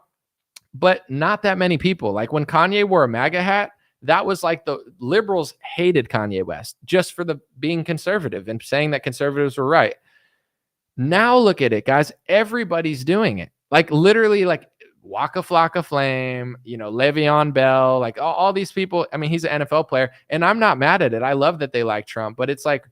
but not that many people. Like when Kanye wore a MAGA hat, that was like the liberals hated Kanye West just for the being conservative and saying that conservatives were right. Now look at it, guys. Everybody's doing it. Like literally, like Waka Flocka Flame, Le'Veon Bell, like all these people. I mean, he's an NFL player, and I'm not mad at it. I love that they like Trump, but it's like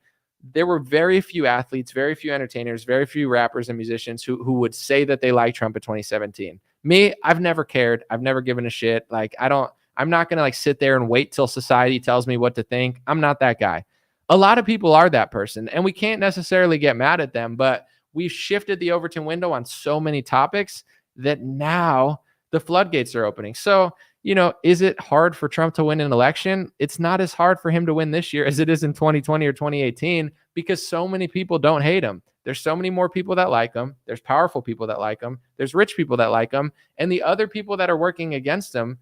there were very few athletes, very few entertainers, very few rappers and musicians who would say that they like Trump in 2017. Me, I've never cared. I've never given a shit. Like I'm not going to like sit there and wait till society tells me what to think. I'm not that guy. A lot of people are that person, and we can't necessarily get mad at them, but we've shifted the Overton window on so many topics that now the floodgates are opening. So, is it hard for Trump to win an election? It's not as hard for him to win this year as it is in 2020 or 2018 because so many people don't hate him. There's so many more people that like him. There's powerful people that like him. There's rich people that like him. And the other people that are working against him,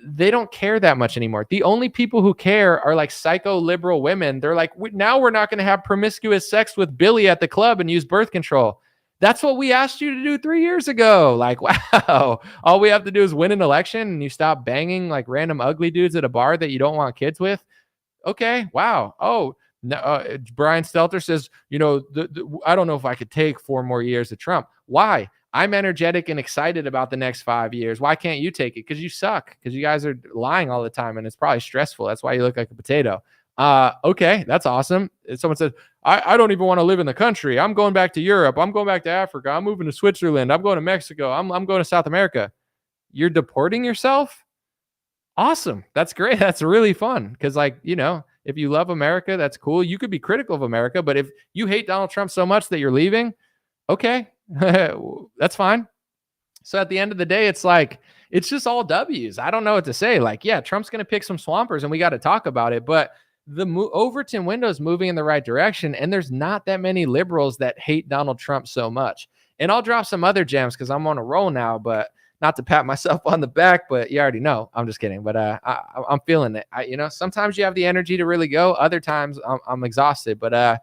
they don't care that much anymore. The only people who care are like psycho liberal women. They're like, now we're not going to have promiscuous sex with Billy at the club and use birth control. That's what we asked you to do 3 years ago. Like, wow, all we have to do is win an election and you stop banging like random ugly dudes at a bar that you don't want kids with. Okay. Wow. Oh, no, Brian Stelter says, I don't know if I could take 4 more years of Trump. Why? I'm energetic and excited about the next 5 years. Why can't you take it? Because you suck. Because you guys are lying all the time and it's probably stressful. That's why you look like a potato. Okay, that's awesome. If someone says, I don't even want to live in the country. I'm going back to Europe. I'm going back to Africa. I'm moving to Switzerland. I'm going to Mexico. I'm going to South America. You're deporting yourself? Awesome. That's great. That's really fun. Because if you love America, that's cool. You could be critical of America, but if you hate Donald Trump so much that you're leaving, okay, that's fine. So at the end of the day, it's like, it's just all W's. I don't know what to say. Like, yeah, Trump's going to pick some swampers and we got to talk about it, but the Overton window is moving in the right direction. And there's not that many liberals that hate Donald Trump so much. And I'll drop some other gems because I'm on a roll now, but not to pat myself on the back, but you already know. I'm just kidding. But I'm feeling it. Sometimes you have the energy to really go. Other times I'm exhausted. But,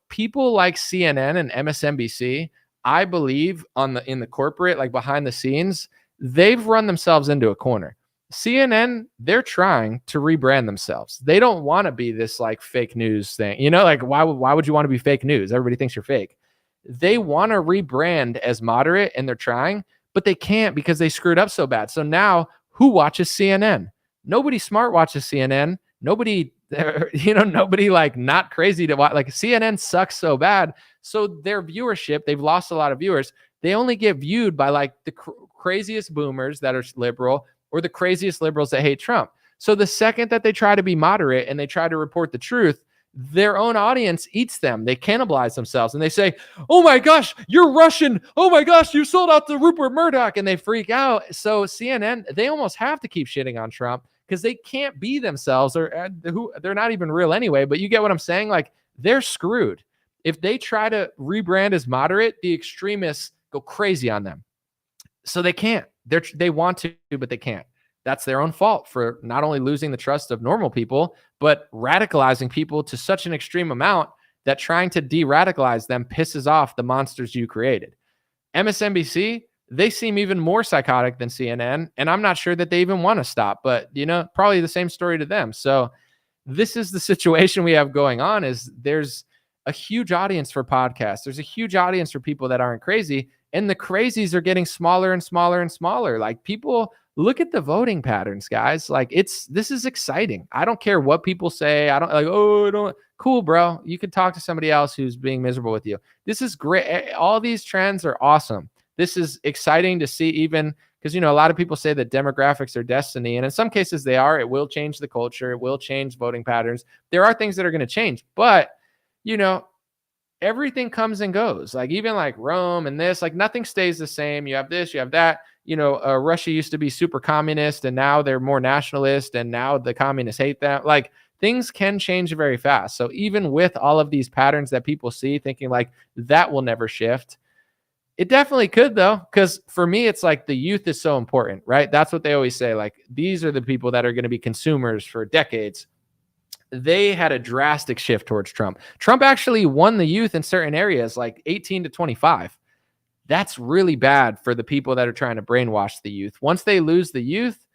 people like CNN and MSNBC, I believe in the corporate, like behind the scenes, they've run themselves into a corner. CNN, they're trying to rebrand themselves. They don't want to be this like fake news thing. Like why would you want to be fake news? Everybody thinks you're fake. They want to rebrand as moderate and they're trying, but they can't because they screwed up so bad. So now who watches CNN? Nobody smart watches CNN. Nobody, nobody like not crazy to watch. Like CNN sucks so bad. So their viewership, they've lost a lot of viewers. They only get viewed by like the craziest boomers that are liberal or the craziest liberals that hate Trump. So the second that they try to be moderate and they try to report the truth, their own audience eats them. They cannibalize themselves and they say, oh my gosh, you're Russian. Oh my gosh, you sold out to Rupert Murdoch, and they freak out. So CNN, they almost have to keep shitting on Trump because they can't be themselves or they're not even real anyway. But you get what I'm saying? Like they're screwed. If they try to rebrand as moderate, the extremists go crazy on them. So they can't. They want to, but they can't. That's their own fault for not only losing the trust of normal people, but radicalizing people to such an extreme amount that trying to de-radicalize them pisses off the monsters you created. MSNBC, they seem even more psychotic than CNN, and I'm not sure that they even want to stop, but probably the same story to them. So this is the situation we have going on. Is there's a huge audience for podcasts. There's a huge audience for people that aren't crazy, and the crazies are getting smaller and smaller and smaller. Like people look at the voting patterns, guys. Like this is exciting. I don't care what people say. I don't cool, bro. You could talk to somebody else who's being miserable with you. This is great. All these trends are awesome. This is exciting to see, even because, a lot of people say that demographics are destiny. And in some cases they are. It will change the culture. It will change voting patterns. There are things that are going to change, but everything comes and goes. Like even like Rome and this, like nothing stays the same. You have this, you have that. Russia used to be super communist and now they're more nationalist and now the communists hate them. Like, things can change very fast. So even with all of these patterns that people see thinking like that will never shift, it definitely could though. Cause for me, it's like the youth is so important, right? That's what they always say. Like, these are the people that are going to be consumers for decades. They had a drastic shift towards Trump. Trump actually won the youth in certain areas, like 18 to 25. That's really bad for the people that are trying to brainwash the youth. Once they lose the youth,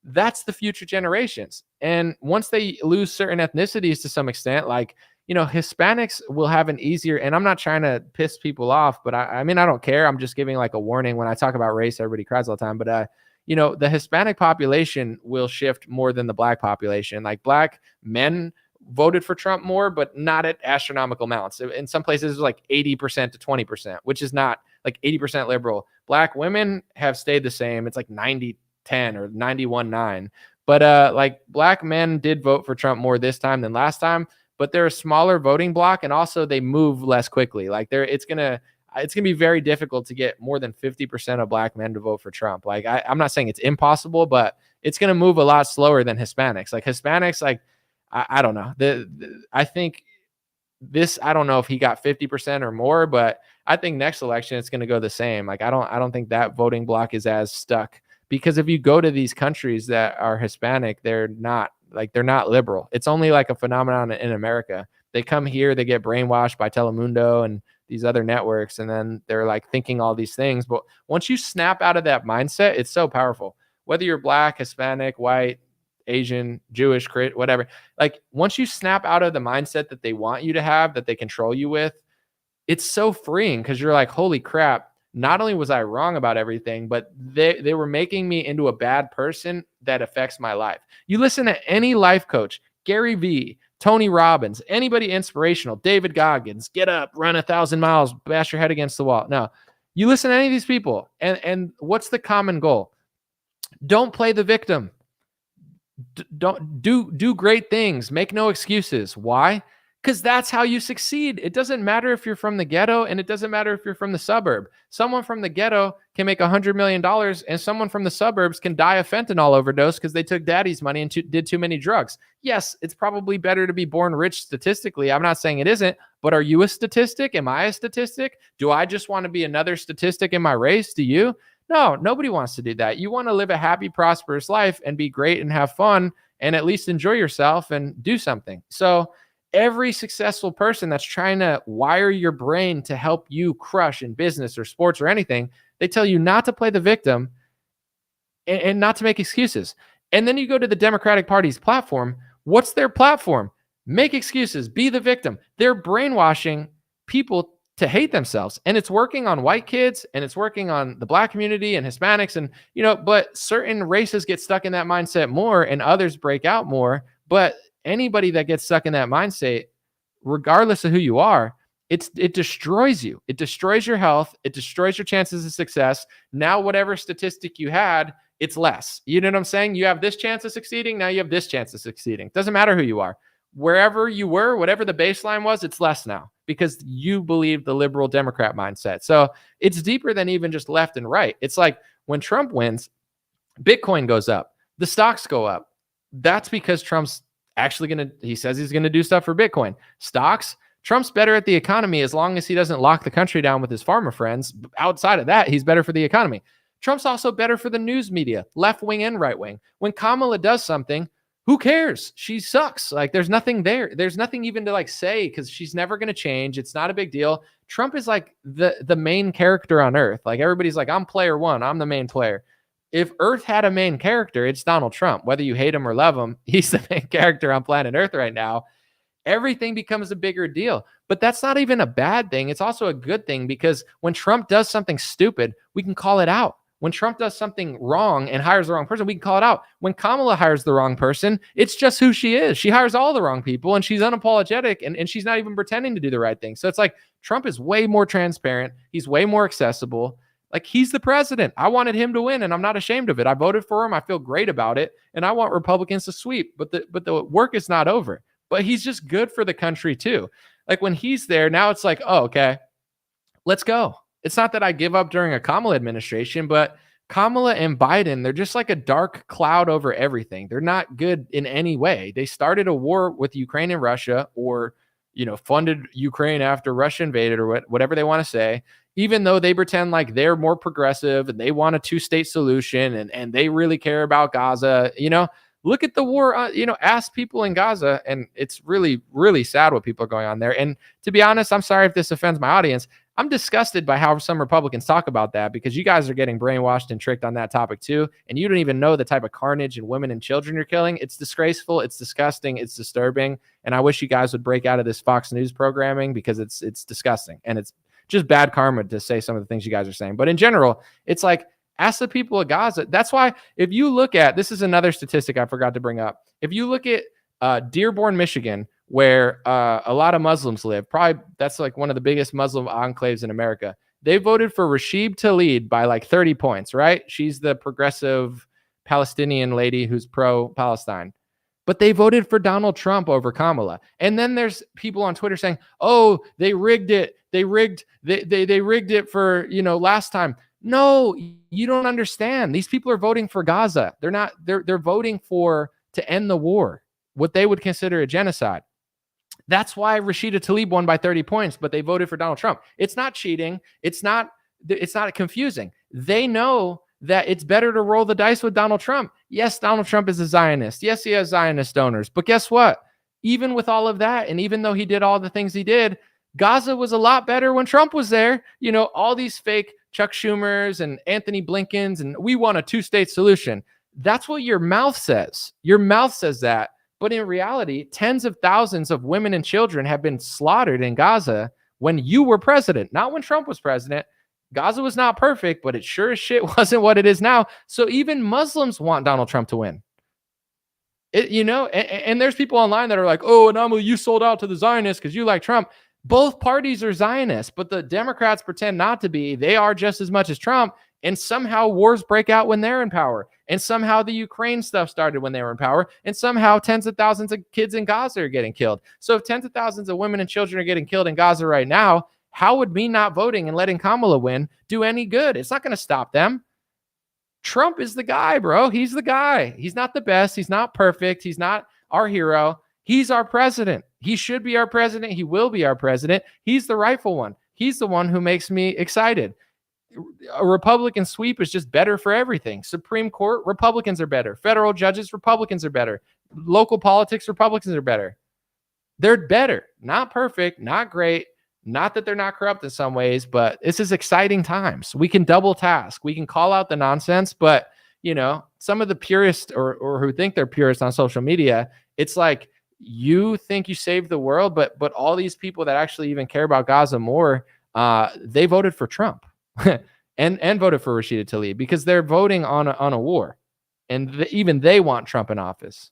that's the future generations. And once they lose certain ethnicities to some extent, like, Hispanics will have an easier, and I'm not trying to piss people off, but I mean, I don't care. I'm just giving like a warning. When I talk about race, everybody cries all the time, but the Hispanic population will shift more than the black population. Like, black men voted for Trump more, but not at astronomical amounts. In some places, it's like 80% to 20%, which is not like 80% liberal. Black women have stayed the same. It's like 90-10 or 91-9. But like, black men did vote for Trump more this time than last time, but they're a smaller voting block, and also they move less quickly. Like, it's gonna be very difficult to get more than 50% of black men to vote for Trump. Like, I'm not saying it's impossible, but it's gonna move a lot slower than Hispanics. Like, Hispanics, like, I don't know. I think this, I don't know if he got 50% or more, but I think next election it's going to go the same. Like, I don't think that voting block is as stuck, because if you go to these countries that are Hispanic, they're not liberal. It's only like a phenomenon in America. They come here, they get brainwashed by Telemundo and these other networks, and then they're like thinking all these things. But once you snap out of that mindset, it's so powerful. Whether you're black, Hispanic, white, Asian, Jewish, whatever. Like, once you snap out of the mindset that they want you to have, that they control you with, it's so freeing, because you're like, holy crap, not only was I wrong about everything, but they were making me into a bad person that affects my life. You listen to any life coach, Gary Vee, Tony Robbins, anybody inspirational, David Goggins, get up, run 1,000 miles, bash your head against the wall. No, you listen to any of these people, and what's the common goal? Don't play the victim. Don't do great things. Make no excuses. Why? Because that's how you succeed. It doesn't matter if you're from the ghetto, and it doesn't matter if you're from the suburb. Someone from the ghetto can make $100 million, and someone from the suburbs can die of fentanyl overdose because they took daddy's money and did too many drugs. Yes, it's probably better to be born rich statistically. I'm not saying it isn't, but are you a statistic? Am I a statistic? Do I just want to be another statistic in my race? Do you? No, nobody wants to do that. You want to live a happy, prosperous life and be great and have fun and at least enjoy yourself and do something. So every successful person that's trying to wire your brain to help you crush in business or sports or anything, they tell you not to play the victim and not to make excuses. And then you go to the Democratic Party's platform. What's their platform? Make excuses, be the victim. They're brainwashing people to hate themselves. And it's working on white kids, and it's working on the black community and Hispanics. And, but certain races get stuck in that mindset more and others break out more. But anybody that gets stuck in that mindset, regardless of who you are, it destroys you. It destroys your health. It destroys your chances of success. Now, whatever statistic you had, it's less. You know what I'm saying? You have this chance of succeeding. Now you have this chance of succeeding. Doesn't matter who you are. Wherever you were, whatever the baseline was, it's less now because you believe the liberal Democrat mindset. So it's deeper than even just left and right. It's like when Trump wins, Bitcoin goes up, the stocks go up. That's because Trump's actually he says he's going to do stuff for Bitcoin. Stocks, Trump's better at the economy as long as he doesn't lock the country down with his farmer friends. Outside of that, he's better for the economy. Trump's also better for the news media, left wing and right wing. When Kamala does something, who cares? She sucks. Like, there's nothing there. There's nothing even to say because she's never going to change. It's not a big deal. Trump is like the main character on earth. Like, everybody's like, I'm player one. I'm the main player. If Earth had a main character, it's Donald Trump. Whether you hate him or love him, he's the main character on planet Earth right now. Everything becomes a bigger deal. But that's not even a bad thing. It's also a good thing because when Trump does something stupid, we can call it out. When Trump does something wrong and hires the wrong person, we can call it out. When Kamala hires the wrong person, it's just who she is. She hires all the wrong people and she's unapologetic and she's not even pretending to do the right thing. So it's like Trump is way more transparent. He's way more accessible. Like, he's the president. I wanted him to win and I'm not ashamed of it. I voted for him. I feel great about it. And I want Republicans to sweep, but the work is not over. But he's just good for the country too. Like, when he's there, now it's like, oh, okay, let's go. It's not that I give up during a Kamala administration, but Kamala and Biden, they're just like a dark cloud over everything. They're not good in any way. They started a war with Ukraine and Russia, or, funded Ukraine after Russia invaded, or whatever they want to say, even though they pretend like they're more progressive and they want a two-state solution, and they really care about Gaza. Look at the war, ask people in Gaza, and it's really, really sad what people are going on there. And to be honest, I'm sorry if this offends my audience. I'm disgusted by how some Republicans talk about that, because you guys are getting brainwashed and tricked on that topic too. And you don't even know the type of carnage and women and children you're killing. It's disgraceful. It's disgusting. It's disturbing. And I wish you guys would break out of this Fox News programming, because it's disgusting. And it's just bad karma to say some of the things you guys are saying. But in general, it's like, ask the people of Gaza. That's why, if you look at, this is another statistic I forgot to bring up. If you look at Dearborn, Michigan, where a lot of Muslims live, probably that's like one of the biggest Muslim enclaves in America. They voted for Rashid Tlaib by like 30 points, right? She's the progressive Palestinian lady who's pro-Palestine. But they voted for Donald Trump over Kamala. And then there's people on Twitter saying, "Oh, they rigged it. They rigged it for, last time." No, you don't understand. These people are voting for Gaza. They're voting to end the war, what they would consider a genocide. That's why Rashida Tlaib won by 30 points, but they voted for Donald Trump. It's not cheating. It's not confusing. They know that it's better to roll the dice with Donald Trump. Yes, Donald Trump is a Zionist. Yes, he has Zionist donors. But guess what? Even with all of that, and even though he did all the things he did, Gaza was a lot better when Trump was there. All these fake Chuck Schumers and Anthony Blinkens, and we want a two-state solution. That's what your mouth says. Your mouth says that. But in reality, tens of thousands of women and children have been slaughtered in Gaza when you were president, not when Trump was president. Gaza was not perfect, but it sure as shit wasn't what it is now. So even Muslims want Donald Trump to win. And there's people online that are like, "Oh, Anomaly, you sold out to the Zionists because you like Trump." Both parties are Zionists, but the Democrats pretend not to be. They are just as much as Trump. And somehow wars break out when they're in power. And somehow the Ukraine stuff started when they were in power. And somehow tens of thousands of kids in Gaza are getting killed. So if tens of thousands of women and children are getting killed in Gaza right now, how would me not voting and letting Kamala win do any good? It's not going to stop them. Trump is the guy, bro. He's the guy. He's not the best. He's not perfect. He's not our hero. He's our president. He should be our president. He will be our president. He's the rightful one. He's the one who makes me excited. A Republican sweep is just better for everything. Supreme Court, Republicans are better. Federal judges, Republicans are better. Local politics, Republicans are better. They're better. Not perfect, not great. Not that they're not corrupt in some ways, but this is exciting times. We can double task. We can call out the nonsense, but some of the purists or who think they're purists on social media, it's like, you think you saved the world, but all these people that actually even care about Gaza more, they voted for Trump and voted for Rashida Tlaib, because they're voting on a war, and even they want Trump in office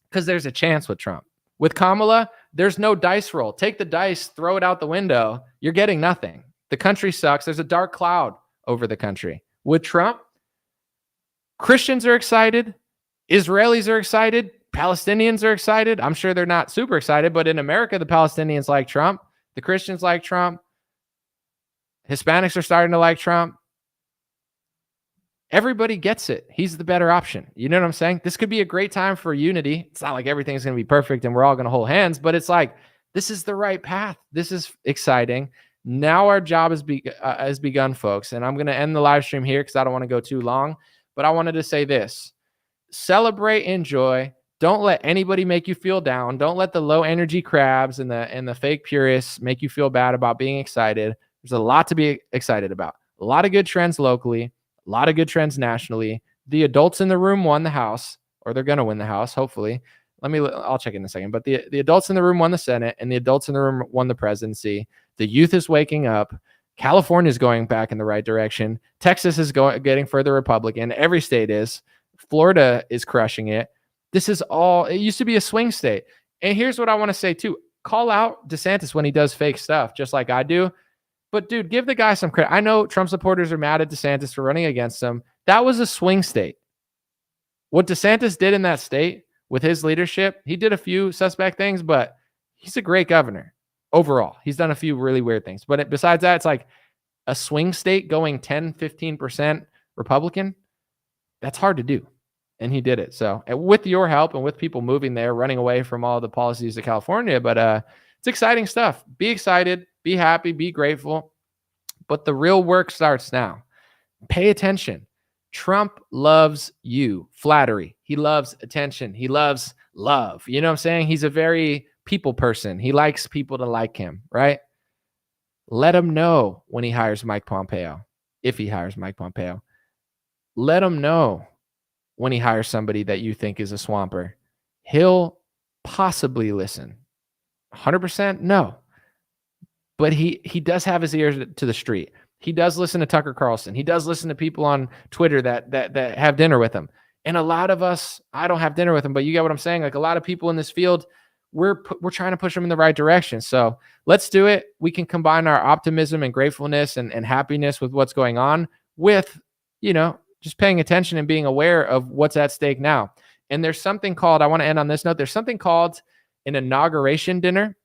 because there's a chance with Trump. With Kamala, there's no dice roll. Take the dice, throw it out the window. You're getting nothing. The country sucks. There's a dark cloud over the country. With Trump, Christians are excited. Israelis are excited. Palestinians are excited. I'm sure they're not super excited, but in America, the Palestinians like Trump. The Christians like Trump. Hispanics are starting to like Trump. Everybody gets it. He's the better option. You know what I'm saying? This could be a great time for unity. It's not like everything's going to be perfect and we're all going to hold hands, but it's like, this is the right path. This is exciting. Now our job has begun, folks. And I'm going to end the live stream here because I don't want to go too long, but I wanted to say this. Celebrate, enjoy. Don't let anybody make you feel down. Don't let the low energy crabs and the fake purists make you feel bad about being excited. There's a lot to be excited about. A lot of good trends locally, a lot of good trends nationally. The adults in the room won the House, or they're going to win the House, hopefully. I'll check in a second. But the adults in the room won the Senate, and the adults in the room won the presidency. The youth is waking up. California is going back in the right direction. Texas is getting further Republican. Every state is. Florida is crushing it. This is all, it used to be a swing state. And here's what I want to say too. Call out DeSantis when he does fake stuff, just like I do. But dude, give the guy some credit. I know Trump supporters are mad at DeSantis for running against him. That was a swing state. What DeSantis did in that state with his leadership, he did a few suspect things, but he's a great governor overall. He's done a few really weird things. But besides that, it's like a swing state going 10, 15% Republican, that's hard to do. And he did it. So with your help and with people moving there, running away from all the policies of California, but it's exciting stuff. Be excited, be happy, be grateful. But the real work starts now. Pay attention. Trump loves you. Flattery. He loves attention. He loves love. You know what I'm saying? He's a very people person. He likes people to like him, right? Let him know when he hires Mike Pompeo, if he hires Mike Pompeo. Let him know when he hires somebody that you think is a swamper. He'll possibly listen. 100% no. But he does have his ears to the street. He does listen to Tucker Carlson. He does listen to people on Twitter that have dinner with him. And a lot of us, I don't have dinner with him, but you get what I'm saying? Like a lot of people in this field, we're trying to push them in the right direction. So let's do it. We can combine our optimism and gratefulness and happiness with what's going on with, just paying attention and being aware of what's at stake now. And there's something called, I want to end on this note, there's something called an inauguration dinner.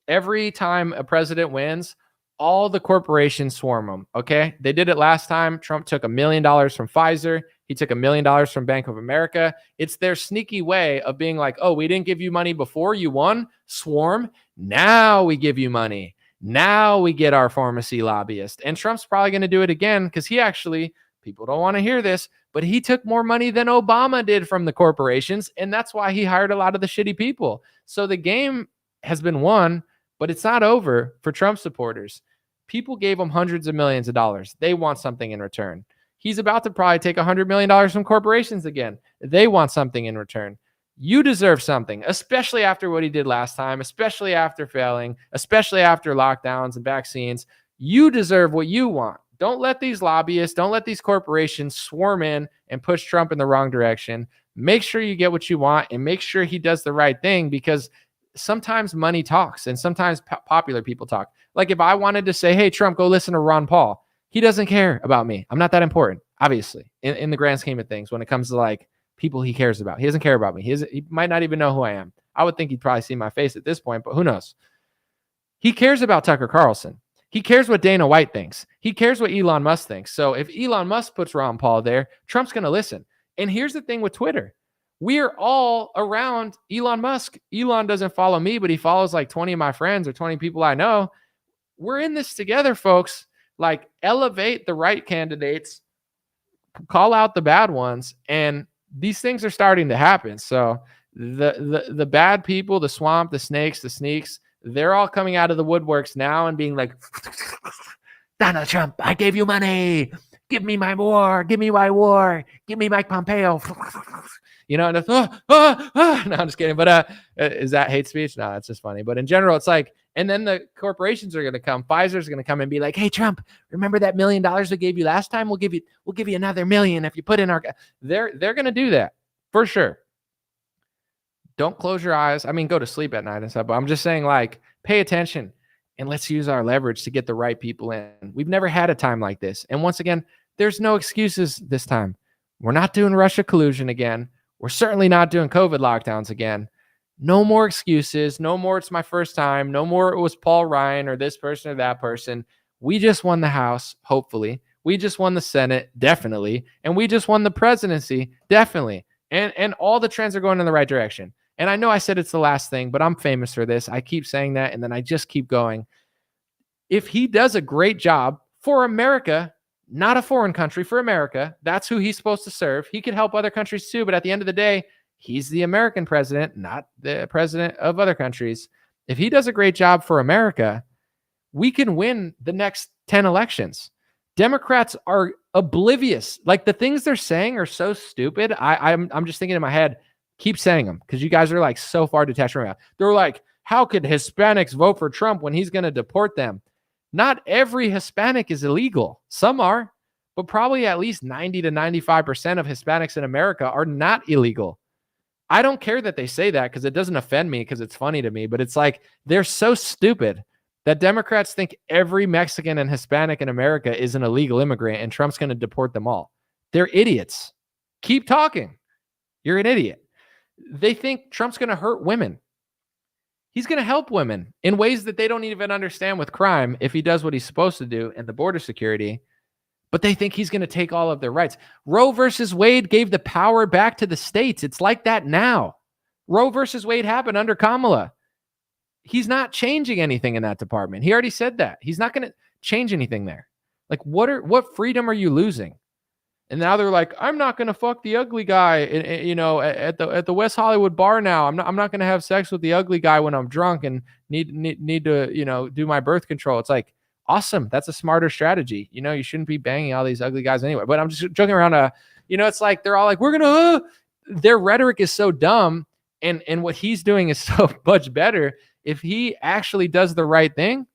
Every time a president wins, all the corporations swarm them, okay? They did it last time. Trump took $1 million from Pfizer. He took $1 million from Bank of America. It's their sneaky way of being like, oh, we didn't give you money before you won. Swarm. Now we give you money. Now we get our pharmacy lobbyist. And Trump's probably going to do it again because he actually, people don't want to hear this, but he took more money than Obama did from the corporations. And that's why he hired a lot of the shitty people. So the game has been won, but it's not over for Trump supporters. People gave him hundreds of millions of dollars. They want something in return. He's about to probably take $100 million from corporations again. They want something in return. You deserve something, especially after what he did last time, especially after failing, especially after lockdowns and vaccines. You deserve what you want. Don't let these lobbyists, don't let these corporations swarm in and push Trump in the wrong direction. Make sure you get what you want and make sure he does the right thing, because sometimes money talks and sometimes popular people talk. Like if I wanted to say, hey, Trump, go listen to Ron Paul. He doesn't care about me. I'm not that important, obviously, in the grand scheme of things when it comes to like people he cares about. He doesn't care about me. He might not even know who I am. I would think he'd probably see my face at this point, but who knows? He cares about Tucker Carlson. He cares what Dana White thinks. He cares what Elon Musk thinks. So if Elon Musk puts Ron Paul there, Trump's going to listen. And here's the thing with Twitter. We're all around Elon Musk. Elon doesn't follow me, but he follows like 20 of my friends or 20 people I know. We're in this together, folks. Like, elevate the right candidates, call out the bad ones, and these things are starting to happen. So the bad people, the swamp, the snakes, the sneaks, they're all coming out of the woodworks now and being like, Donald Trump, I gave you money. Give me my war. Give me my war. Give me Mike Pompeo. And it's, no, I'm just kidding. But is that hate speech? No, that's just funny. But in general, it's like, and then the corporations are going to come. Pfizer's going to come and be like, hey, Trump, remember that $1 million we gave you last time? We'll give you another $1 million if you put in our. They're going to do that for sure. Don't close your eyes. I mean, go to sleep at night and stuff. But I'm just saying, like, pay attention and let's use our leverage to get the right people in. We've never had a time like this. And once again, there's no excuses this time. We're not doing Russia collusion again. We're certainly not doing COVID lockdowns again. No more excuses. No more it's my first time. No more it was Paul Ryan or this person or that person. We just won the House, hopefully. We just won the Senate, definitely. And we just won the presidency, definitely. And all the trends are going in the right direction. And I know I said it's the last thing, but I'm famous for this. I keep saying that, and then I just keep going. If he does a great job for America, not a foreign country, for America, that's who he's supposed to serve. He could help other countries too, but at the end of the day, he's the American president, not the president of other countries. If he does a great job for America, we can win the next 10 elections. Democrats are oblivious. Like, the things they're saying are so stupid. I'm just thinking in my head, keep saying them, because you guys are like so far detached from it. They're like, how could Hispanics vote for Trump when he's going to deport them? Not every Hispanic is illegal. Some are, but probably at least 90 to 95% of Hispanics in America are not illegal. I don't care that they say that because it doesn't offend me because it's funny to me, but it's like they're so stupid that Democrats think every Mexican and Hispanic in America is an illegal immigrant and Trump's going to deport them all. They're idiots. Keep talking. You're an idiot. They think Trump's going to hurt women. He's going to help women in ways that they don't even understand with crime if he does what he's supposed to do and the border security. but they think he's going to take all of their rights. Roe versus Wade gave the power back to the states. It's like that now. Roe versus Wade happened under Kamala. He's not changing anything in that department. He already said that. He's not going to change anything there. Like, what freedom are you losing? And now they're like, I'm not going to fuck the ugly guy, at the West Hollywood bar now. I'm not going to have sex with the ugly guy when I'm drunk and need to, do my birth control. It's like, awesome. That's a smarter strategy. You shouldn't be banging all these ugly guys anyway. But I'm just joking around. It's like they're all like, we're going to, their rhetoric is so dumb. And what he's doing is so much better. If he actually does the right thing,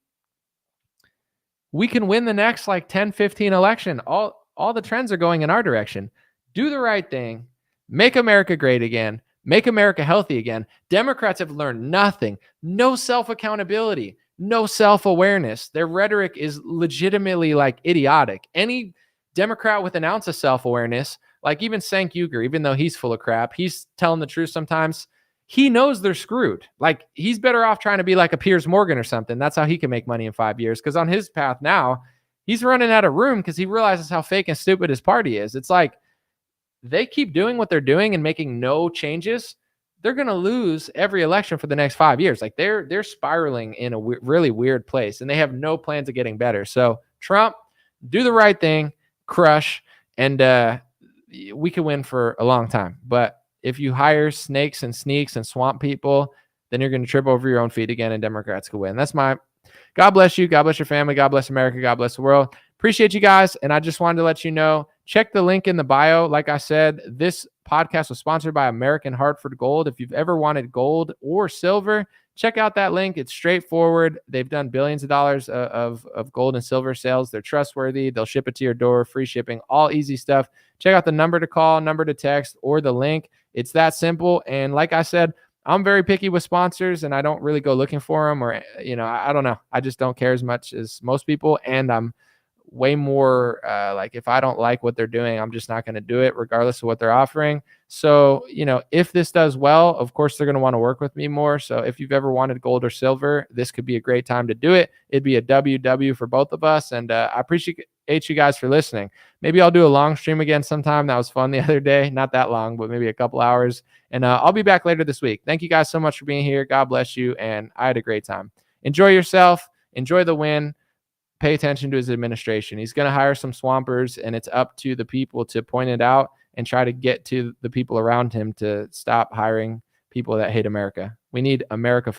we can win the next 10, 15 election. All the trends are going in our direction. Do the right thing. Make America great again. Make America healthy again. Democrats have learned nothing. No self-accountability. No self-awareness. Their rhetoric is legitimately idiotic. Any Democrat with an ounce of self-awareness, like even Cenk Uygur, even though he's full of crap, he's telling the truth sometimes. He knows they're screwed. He's better off trying to be like a Piers Morgan or something. That's how he can make money in 5 years. Because on his path now, he's running out of room because he realizes how fake and stupid his party is. It's like they keep doing what they're doing and making no changes. They're going to lose every election for the next 5 years. They're spiraling in a really weird place, and they have no plans of getting better. So Trump, do the right thing, crush, and we can win for a long time. But if you hire snakes and sneaks and swamp people, then you're going to trip over your own feet again, and Democrats can win. That's my God bless you. God bless your family. God bless America. God bless the world. Appreciate you guys. And I just wanted to let you know, check the link in the bio. Like I said, this podcast was sponsored by American Hartford Gold. If you've ever wanted gold or silver, check out that link. It's straightforward. They've done billions of dollars of gold and silver sales. They're trustworthy. They'll ship it to your door, free shipping, all easy stuff. Check out the number to call, number to text, or the link. It's that simple. And like I said, I'm very picky with sponsors, and I don't really go looking for them, or, I don't know. I just don't care as much as most people. And I'm way more if I don't like what they're doing, I'm just not going to do it regardless of what they're offering. So, if this does well, of course, they're going to want to work with me more. So if you've ever wanted gold or silver, this could be a great time to do it. It'd be a WW for both of us. And I appreciate you guys for listening. Maybe I'll do a long stream again sometime. That was fun the other day. Not that long, but maybe a couple hours. And I'll be back later this week. Thank you guys so much for being here. God bless you. And I had a great time. Enjoy yourself. Enjoy the win. Pay attention to his administration. He's going to hire some swampers, and it's up to the people to point it out and try to get to the people around him to stop hiring people that hate America. We need America